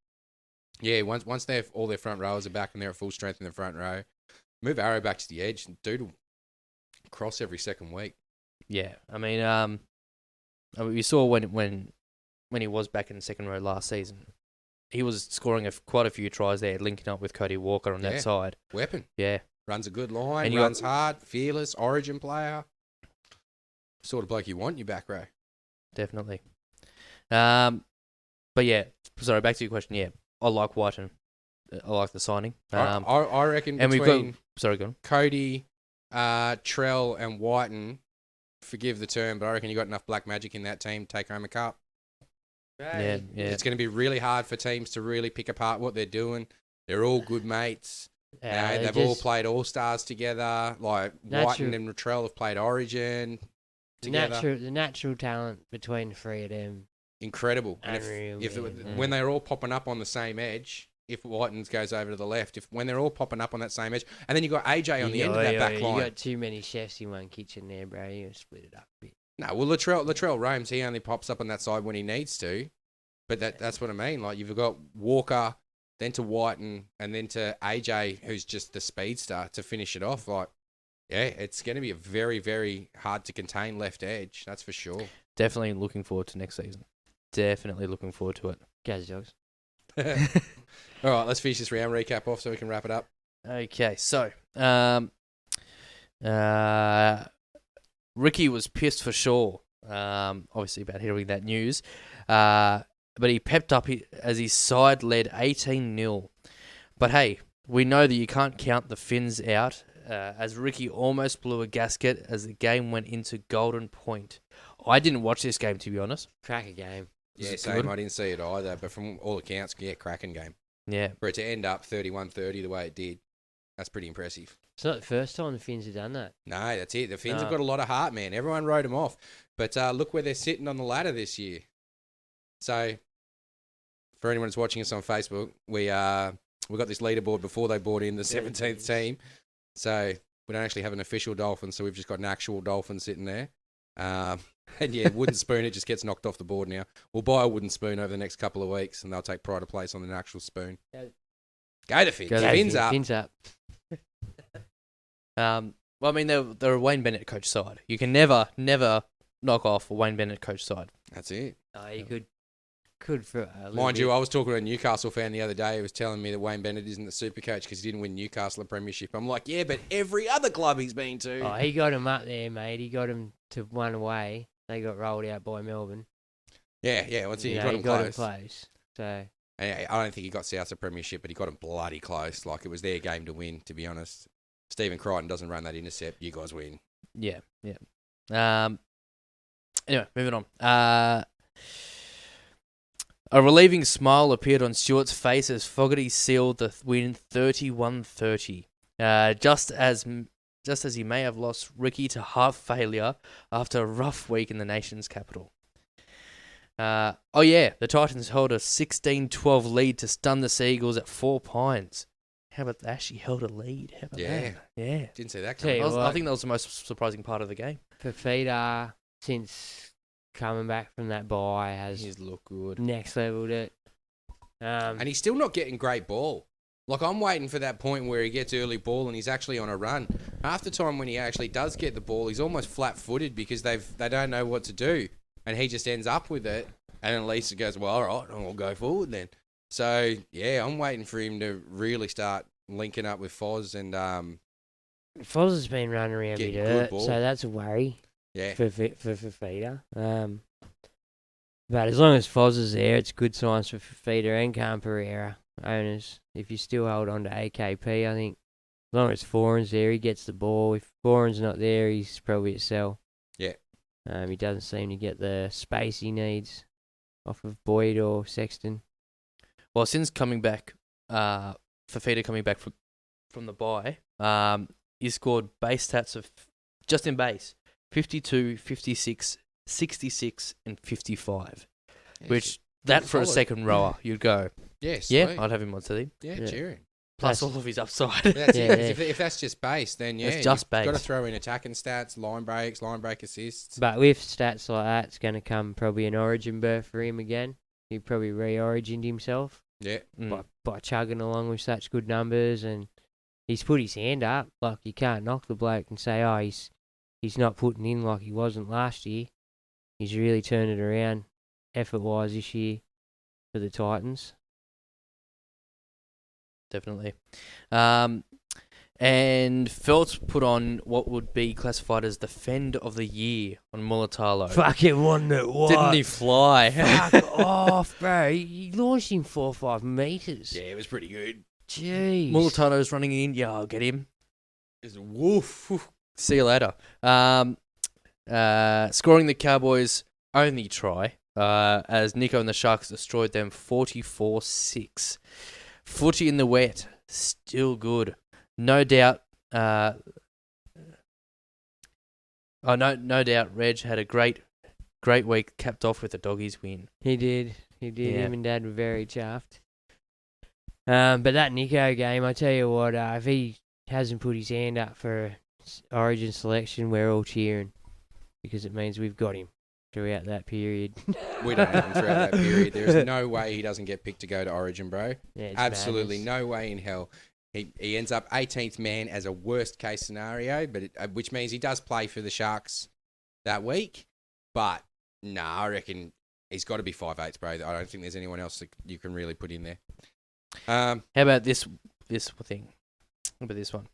yeah, once all their front rowers are back and they're at full strength in the front row, move Arrow back to the edge, and dude will cross every second week. Yeah, I mean, we saw when he was back in the second row last season, he was scoring quite a few tries there, linking up with Cody Walker on that side. Weapon. Yeah. Runs a good line, runs hard, fearless, origin player. Sort of bloke you want in your back row. Definitely. But yeah, sorry, back to your question. Yeah, I like Whiten. I like the signing. I reckon and between go on. Cody, Trell and Whiten, forgive the term, but I reckon you got enough black magic in that team to take home a cup. Yeah. It's going to be really hard for teams to really pick apart what they're doing. They're all good mates. They've all played All-Stars together. Like, Whiten and Trell have played Origin together. The natural talent between the three of them. Incredible. And when they're all popping up on the same edge, if Whitens goes over to the left, when they're all popping up on that same edge, and then you got AJ on the end of that back line. You got too many chefs in one kitchen there, bro. You gotta split it up a bit. No, well, Latrell roams. He only pops up on that side when he needs to. But that's what I mean. Like, you've got Walker, then to Whiten, and then to AJ, who's just the speedster to finish it off. Like, yeah, it's going to be a very, very hard to contain left edge. That's for sure. Definitely looking forward to next season. Definitely looking forward to it. Guys, dogs. All right, let's finish this round recap off so we can wrap it up. Okay, so Ricky was pissed for sure, obviously about hearing that news. But he pepped up as his side led 18-0. But hey, we know that you can't count the Finns out, as Ricky almost blew a gasket as the game went into golden point. I didn't watch this game, to be honest. Cracker game. Yeah, same. I didn't see it either, but from all accounts, yeah, cracking game. Yeah. For it to end up 31-30 the way it did, that's pretty impressive. It's not the first time the Finns have done that. No, that's it. The Finns No. have got a lot of heart, man. Everyone wrote them off. But look where they're sitting on the ladder this year. So, for anyone that's watching us on Facebook, we got this leaderboard before they brought in the 17th team. So, we don't actually have an official Dolphin, so we've just got an actual Dolphin sitting there. And yeah, wooden spoon, it just gets knocked off the board now. We'll buy a wooden spoon over the next couple of weeks, and they'll take pride of place on an actual spoon. Go the Finns. Go the Finns up. Finns up. Well, I mean, they're a Wayne Bennett coach side. You can never knock off a Wayne Bennett coach side. That's it. Oh, you could for a little Mind you, bit. I was talking to a Newcastle fan the other day who was telling me that Wayne Bennett isn't the Supercoach because he didn't win Newcastle a premiership. I'm like, yeah, but every other club he's been to. Oh, he got him up there, mate. He got him to one away. They got rolled out by Melbourne. Yeah, what's it? You He know, got him him close. close. So And I don't think he got South a premiership, but he got him bloody close. Like, it was their game to win, to be honest. Stephen Crichton doesn't run that intercept. You guys win. Yeah. Anyway, moving on. A relieving smile appeared on Stewart's face as Fogarty sealed the win 31-30. Just as he may have lost Ricky to heart failure after a rough week in the nation's capital. The Titans held a 16-12 lead to stun the Seagulls at 4 Pines. How about they actually held a lead? How about that? Yeah. Didn't see that Tell coming. you I what, think that was the most surprising part of the game. Fafita, since coming back from that bye, has He's looked good. next leveled it. And he's still not getting great ball. Like, I'm waiting for that point where he gets early ball and he's actually on a run. Half the time when he actually does get the ball, he's almost flat-footed because they don't know what to do. And he just ends up with it. And at least it goes, well, all right, I'll go forward then. So, yeah, I'm waiting for him to really start linking up with Foz and, Foz has been running around Getting bit good hurt, ball. so that's a worry yeah. for Fafita. But as long as Foz is there, it's good signs for Fafita and Camperera owners. If you still hold on to AKP, I think as long as Foran's there, he gets the ball. If Foran's not there, he's probably a sell. Yeah. He doesn't seem to get the space he needs off of Boyd or Sexton. Well, since coming back, Fafita coming back from the bye, he scored base stats of, just in base, 52, 56, 66, and 55. Which, that for a solid. second rower, you'd go, Yeah, yeah, sweet. I'd have him on the team. Yeah, cheering. Plus That's- all of his upside. That's Yeah, it. yeah. If that's just base, then yeah, It's just you've got to base. throw in attacking stats, line break assists. But with stats like that, it's going to come probably an origin berth for him again. He probably re-origined himself Yeah, by chugging along with such good numbers, and he's put his hand up. Like, you can't knock the bloke and say, oh, he's not putting in like he wasn't last year. He's really turned it around effort-wise this year for the Titans. Definitely. And Phelps put on what would be classified as the Fend of the Year on Mulatalo. Fucking won it, what? Didn't he fly? Fuck off, bro. He launched him 4 or 5 metres. yeah, it was pretty good. Jeez. Mulatalo's running in. Yeah, I'll get him. It's woof. See you later. Scoring the Cowboys' only try, as Nico and the Sharks destroyed them 44-6. Footy in the wet, still good. No doubt. No doubt. Reg had a great week, capped off with a doggies win. He did. Yeah. Him and Dad were very chuffed. But that Nico game, I tell you what, if he hasn't put his hand up for Origin selection, we're all cheering because it means we've got him throughout that period. We don't have him throughout that period. There is no way he doesn't get picked to go to Origin, bro. Yeah, it's Absolutely madness. no way in hell. He ends up 18th man as a worst case scenario, but which means he does play for the Sharks that week. But I reckon he's got to be 5'8", bro. I don't think there's anyone else that you can really put in there. How about this thing? How about this one?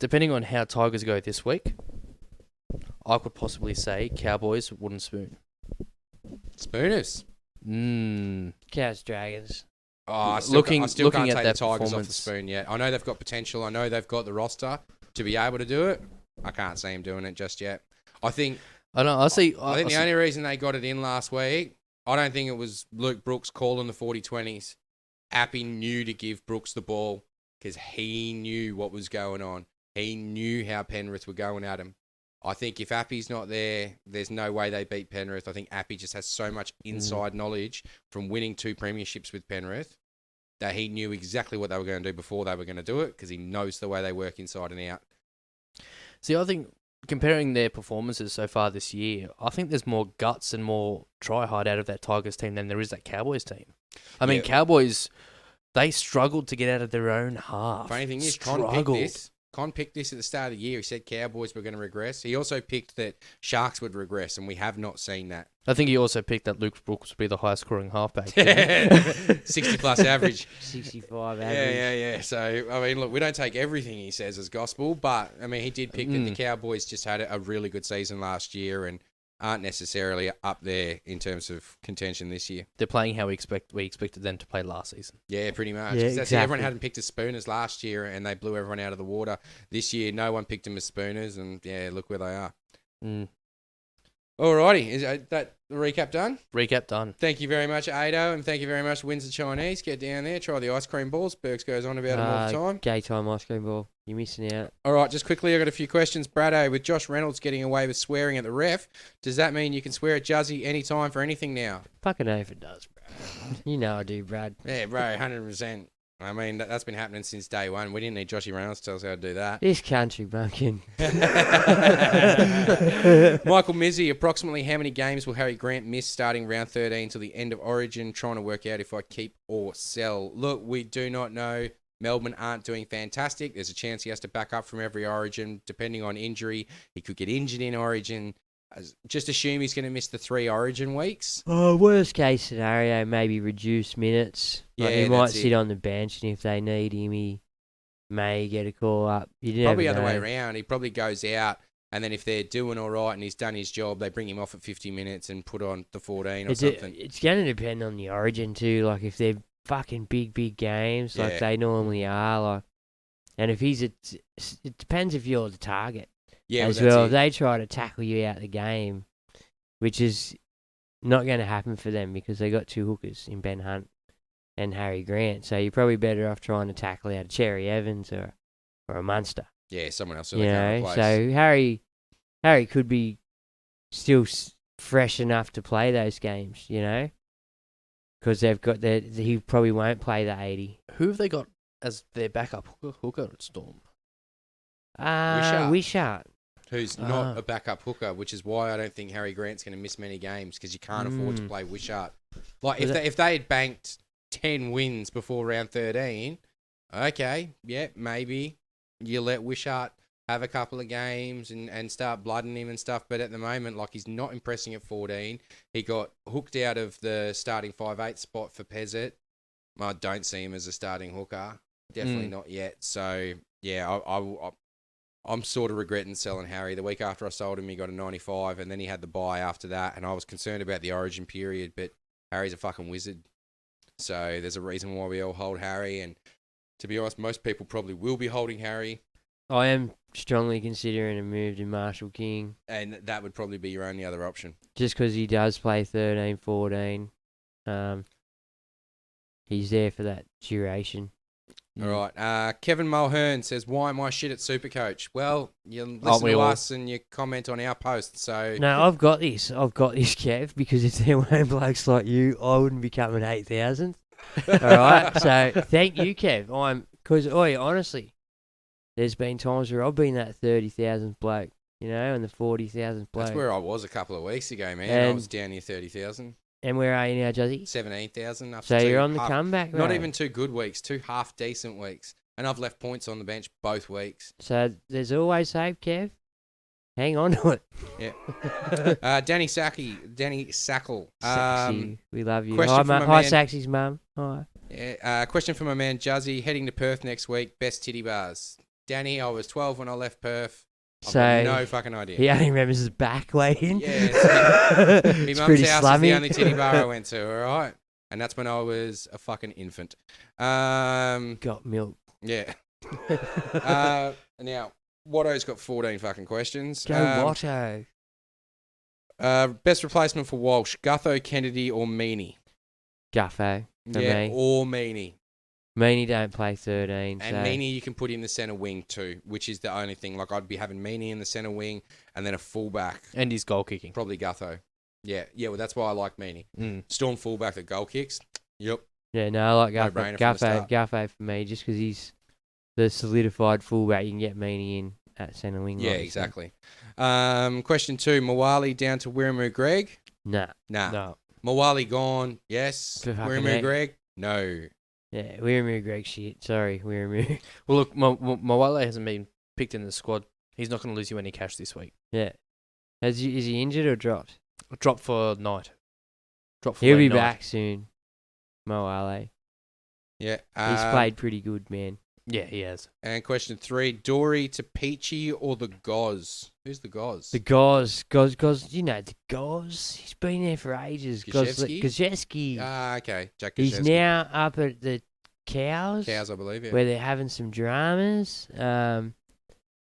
depending on how Tigers go this week, I could possibly say Cowboys wooden spoon. Spooners. Cows, Dragons. Oh, I still Looking can't take at the that Tigers off the performance. spoon yet. I know they've got potential. I know they've got the roster to be able to do it. I can't see them doing it just yet. I think I don't. I see. I think the only reason they got it in last week, I don't think it was Luke Brooks calling the 40-20s. Appy knew to give Brooks the ball because he knew what was going on. He knew how Penrith were going at him. I think if Appy's not there, there's no way they beat Penrith. I think Appy just has so much inside knowledge from winning 2 premierships with Penrith that he knew exactly what they were going to do before they were going to do it because he knows the way they work inside and out. See, I think comparing their performances so far this year, I think there's more guts and more try-hard out of that Tigers team than there is that Cowboys team. I mean, Cowboys, they struggled to get out of their own half. Funny thing is, Con picked this at the start of the year. He said Cowboys were going to regress. He also picked that Sharks would regress, and we have not seen that. I think he also picked that Luke Brooks would be the highest scoring halfback. 60-plus average. 65 average. Yeah. So, I mean, look, we don't take everything he says as gospel, but, I mean, he did pick that the Cowboys just had a really good season last year and aren't necessarily up there in terms of contention this year. They're playing how we expected them to play last season. Yeah, pretty much. Yeah, That's it. exactly. Everyone hadn't picked as spooners last year, and they blew everyone out of the water. This year, no one picked them as spooners, and, yeah, look where they are. Alrighty, is that the recap done? Recap done. Thank you very much, Ado, and thank you very much, Windsor Chinese. Get down there, try the ice cream balls. Bergs goes on about them all the time. Gay time ice cream ball. You're missing out. All right, just quickly, I've got a few questions. Braddo, with Josh Reynolds getting away with swearing at the ref, does that mean you can swear at Juzzy anytime for anything now? Fucking know if it does, bro. You know I do, Brad. Yeah, bro, 100%. I mean, that's been happening since day one. We didn't need Joshy Reynolds to tell us how to do that. This country bumpkin. Michael Mizzy, approximately how many games will Harry Grant miss starting round 13 till the end of Origin? Trying to work out if I keep or sell. Look, we do not know. Melbourne aren't doing fantastic. There's a chance he has to back up from every Origin, depending on injury. He could get injured in Origin. Just assume he's going to miss the 3 Origin weeks. Oh, worst case scenario, maybe reduce minutes. Like, Yeah, he might that's sit it. on the bench, and if they need him, he may get a call up. You Probably the never other way know. around. He probably goes out, and then if they're doing all right and he's done his job, they bring him off at 50 minutes and put on the 14 or something. It's going to depend on the Origin too. Like if they're fucking big games, like Yeah. they normally are, like, and if he's it depends if you're the target Yeah, as that's well. it. If they try to tackle you out the game, which is not going to happen for them because they got 2 hookers in Ben Hunt and Harry Grant, so you're probably better off trying to tackle out a Cherry Evans or a Munster. Yeah, someone else. So You they can't know, replace. so Harry could be still fresh enough to play those games, you know, because they've got he probably won't play the 80. Who have they got as their backup hooker at Storm? Wishart. Who's not a backup hooker, which is why I don't think Harry Grant's going to miss many games because you can't afford to play Wishart. Like if they had banked 10 wins before round 13, okay, yeah, maybe you let Wishart have a couple of games and start blooding him and stuff. But at the moment, like, he's not impressing at 14. He got hooked out of the starting 5'8" spot for Pezzett. I don't see him as a starting hooker. Definitely not yet. So yeah, I'm sort of regretting selling Harry. The week after I sold him, he got a 95, and then he had the buy after that, and I was concerned about the Origin period, but Harry's a fucking wizard. So there's a reason why we all hold Harry, and to be honest, most people probably will be holding Harry, I am strongly considering a move to Marshall King and that would probably be your only other option. just because he does play 13, 14. He's there for that duration. All right. Kevin Mulhern says, why am I shit at Supercoach? Well, you listen we to all? us and you comment on our posts, so... No, I've got this, Kev, because if there weren't blokes like you, I wouldn't be coming 8,000th. All right, so thank you, Kev. Because, honestly, there's been times where I've been that 30,000th bloke, you know, and the 40,000th bloke. That's where I was a couple of weeks ago, man. I And- was down near 30,000. And where are you now, Juzzy? 17,000. So you're on the comeback, Not mate. even 2 good weeks, 2 half decent weeks. And I've left points on the bench both weeks. So there's always hope, Kev. Hang on to it. Yeah. Danny Sackle. Sexy. We love you. question Hi, from my Hi, man- Saxy's mum. Hi. Question from my man Juzzy. Heading to Perth next week. Best titty bars. Danny, I was 12 when I left Perth. I've So got no fucking idea. he only remembers his back waiting. Yeah, my It's mum's pretty house was slummy. the only titty bar I went to, all right? And that's when I was a fucking infant. Got milk. Yeah. Now, Watto's got 14 fucking questions. Go Watto. Best replacement for Walsh, Gutho, Kennedy, or Meaney? Guffo for Yeah, me. or Meaney. Meaney don't play 13. And so Meaney you can put in the centre wing too, which is the only thing. Like, I'd be having Meaney in the centre wing and then a fullback. And his goal kicking. Probably Gutho. Yeah, well, that's why I like Meaney. Mm. Storm fullback that goal kicks. Yep. Yeah, no, I like Guffo. No-brainer from the start. Guffo for me, just because he's the solidified fullback. You can get Meaney in at centre wing. Yeah, obviously. exactly. Question 2, Mawali down to Wiramu Greg? Nah. Nah. Mawali gone, yes. For fucking Wiramu heck. Greg? No. Yeah, Wiramu Greg shit. Sorry, Wiramu. Well, look, Mawale hasn't been picked in the squad. He's not going to lose you any cash this week. Yeah. Is he injured or dropped? Drop for night. Drop for He'll late be night. back soon. Moale. Yeah. He's played pretty good, man. Yeah, he has. And question 3, Dory to Peachy or the Goz? Who's the Goz? The Goz, you know the Goz. He's been there for ages. Gajewski? Gajewski. Okay. Jack He's Gajewski. now up at the Cows, Cows, I believe, yeah. where they're having some dramas.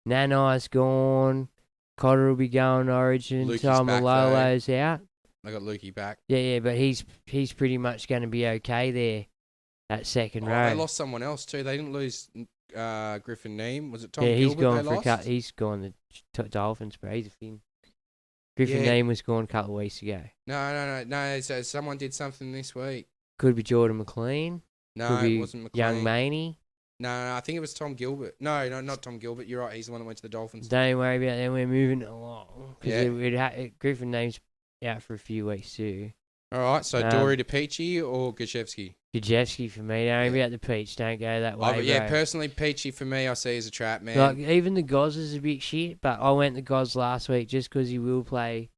Nanai's gone. Cotter will be going Origin. Lukey's Tom back, Malolo's out. I got Lukey back. Yeah, but he's pretty much going to be okay there at second row. They lost someone else too. They didn't lose Griffin Neem. Was it Tom yeah, Gilbert he's gone they for a lost? cut. He's gone the Dolphins, but he's a Finn. Griffin Yeah. Neem was gone a couple of weeks ago. No. So someone did something this week. Could be Jordan McLean. No, Could be it wasn't McLean. Young Maney. No, I think it was Tom Gilbert. No, not Tom Gilbert. You're right. He's the one that went to the Dolphins. Don't worry about that. We're moving along. Yeah. Because Griffin Name's out for a few weeks too. All right. So Dory to Peachy or Gajewski? Gajewski for me. Don't worry about the peach. Don't go that way, Yeah, bro. personally, Peachy for me, I see as a trap, man. Like, even the Goz is a bit shit, but I went the Goz last week just because he will play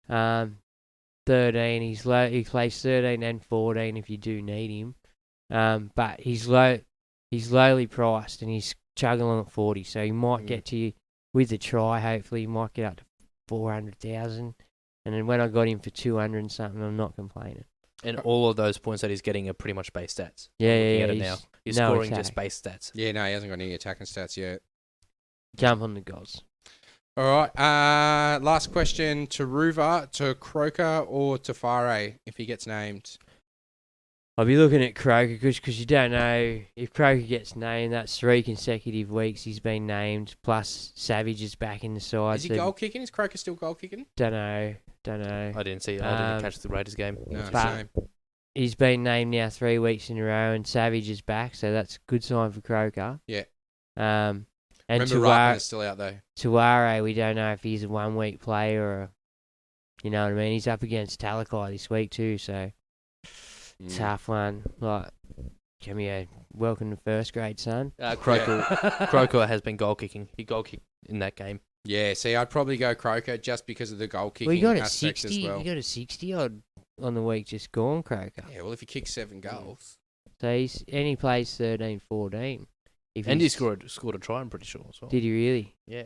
13. He plays 13 and 14 if you do need him. But he's lowly priced and he's chugging along at 40, so he might get to you with the try. Hopefully, he might get up to 400,000. And then when I got him for 200 and something, I'm not complaining. And all of those points that he's getting are pretty much base stats. Yeah, I'm looking yeah, at it he's now. He's no scoring attack. just base stats. Yeah, no, he hasn't got any attacking stats yet. Jump on the Goz. All right. Last question to Ruva, to Croker, or to Fare if he gets named. I'll be looking at Croker because you don't know if Croker gets named. That's 3 consecutive weeks he's been named. Plus Savage is back in the side. Is he goal kicking? Is Croker still goal kicking? Don't know. I didn't see. I didn't catch the Raiders game. No, But- shame. He's been named now 3 weeks in a row, and Savage is back, so that's a good sign for Croker. Yeah. And Remember, Ruckman is still out though. Tuare, we don't know if he's a 1 week player or, you know what I mean. He's up against Talakai this week too, so tough one. Like, come here, welcome to first grade, son. Croker has been goal kicking. He goal kicked in that game. Yeah, see, I'd probably go Croker just because of the goal kicking Well, you got a aspect 60. as well. You got a 60 odd on the week just gone, Croker. Yeah, well, if he kicks 7 goals. So he plays 13, 14. And he scored a try, I'm pretty sure as well. Did he really? Yeah.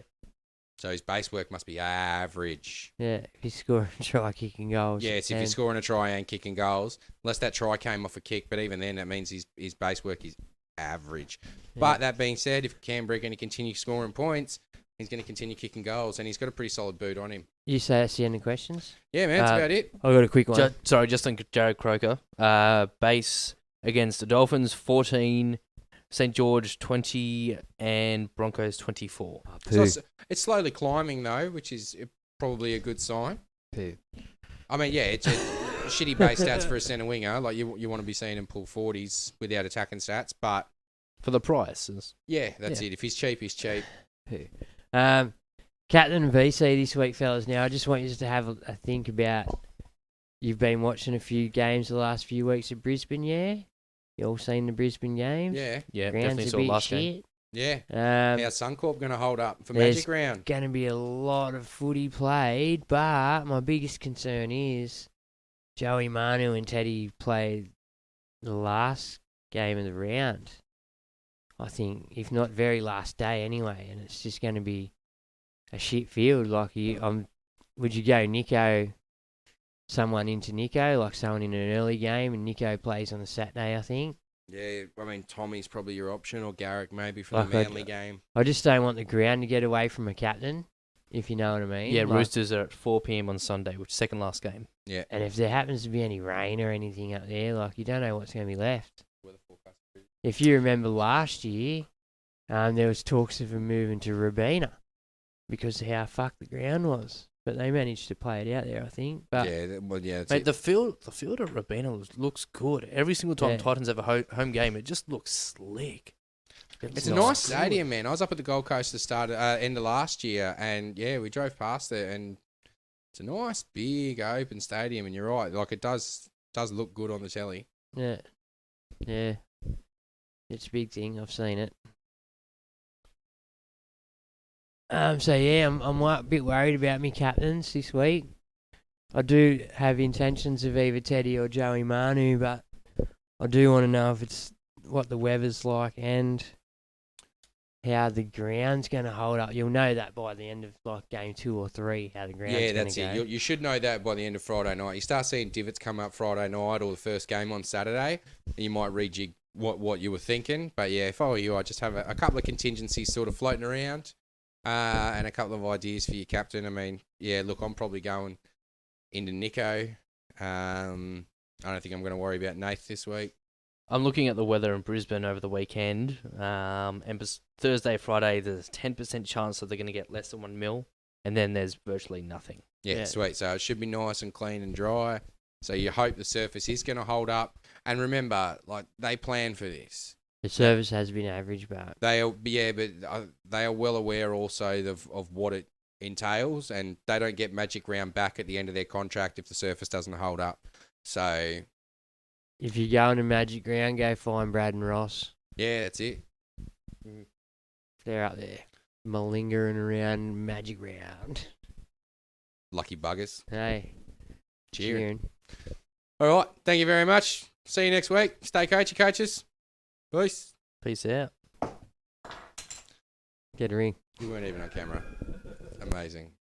So his base work must be average. Yeah, if he's scoring try kicking goals. Yes, if then- you're scoring a try and kicking goals, unless that try came off a kick, but even then, that means his base work is average. Yeah. But that being said, if Canberra are going to continue scoring points, he's going to continue kicking goals, and he's got a pretty solid boot on him. You say that's the end of questions? Yeah, man, that's about it. I got a quick one. Just on Jared Croker. Base against the Dolphins, 14. St. George, 20. And Broncos, 24. So it's slowly climbing, though, which is probably a good sign. Poo. I mean, yeah, it's a shitty base stats for a centre winger. Like, you want to be seeing him pull 40s without attacking stats, but For the prices. yeah, that's Yeah. it. If he's cheap, he's cheap. Captain and VC this week, fellas. Now, I just want you to have a think about. You've been watching a few games the last few weeks at Brisbane, yeah? You all seen the Brisbane games? Yeah, Yeah, Ground's definitely a saw bit last shit. game. yeah. How's Suncorp going to hold up for There's Magic Round? Going to be a lot of footy played, but my biggest concern is Joey Manu and Teddy played the last game of the round. I think, if not very last day anyway, and it's just going to be a shit field. Like, would you go Nico, someone into Nico, like someone in an early game, and Nico plays on the Saturday, I think? Yeah, I mean, Tommy's probably your option, or Garrick maybe for Like, the Manly game. I just don't want the ground to get away from a captain, if you know what I mean. Yeah, Like, Roosters are at 4 p.m. on Sunday, which is second last game. Yeah. and if there happens to be any rain or anything up there, like, you don't know what's going to be left. If you remember last year, there was talks of them moving to Robina because of how fucked the ground was. But they managed to play it out there, I think. But Yeah, well, yeah. That's Mate, it. the field at Robina looks good. Every single time Yeah. Titans have a home game, it just looks slick. It's a nice stadium, man. I was up at the Gold Coast at the end of last year, and yeah, we drove past there, and it's a nice, big, open stadium. And you're right, like it does look good on the telly. yeah, it's a big thing. I've seen it. So yeah, I'm a bit worried about me captains this week. I do have intentions of either Teddy or Joey Manu, but I do want to know if it's what the weather's like and how the ground's going to hold up. You'll know that by the end of like game 2 or 3, how the ground's Yeah, going to that's go. it. You should know that by the end of Friday night. You start seeing divots come up Friday night or the first game on Saturday, and you might rejig what you were thinking. But yeah, if I were you, I'd just have a couple of contingencies sort of floating around. And a couple of ideas for your captain. I mean, yeah, look, I'm probably going into Nico. I don't think I'm going to worry about Nath this week. I'm looking at the weather in Brisbane over the weekend. Thursday, Friday, there's a 10% chance that they're going to get less than 1 mil, and then there's virtually nothing. Yeah, sweet. So it should be nice and clean and dry. So you hope the surface is going to hold up. And remember, like, they plan for this. The service has been average, but They are well aware also of what it entails, and they don't get magic round back at the end of their contract if the surface doesn't hold up. So if you go into Magic Round, go find Brad and Ross. yeah, that's it. They're up there malingering around Magic Round. Lucky buggers. Hey, Cheering. All right. Thank you very much. See you next week. Stay coachy, coaches. Peace. Peace out. Get a ring. You weren't even on camera. Amazing.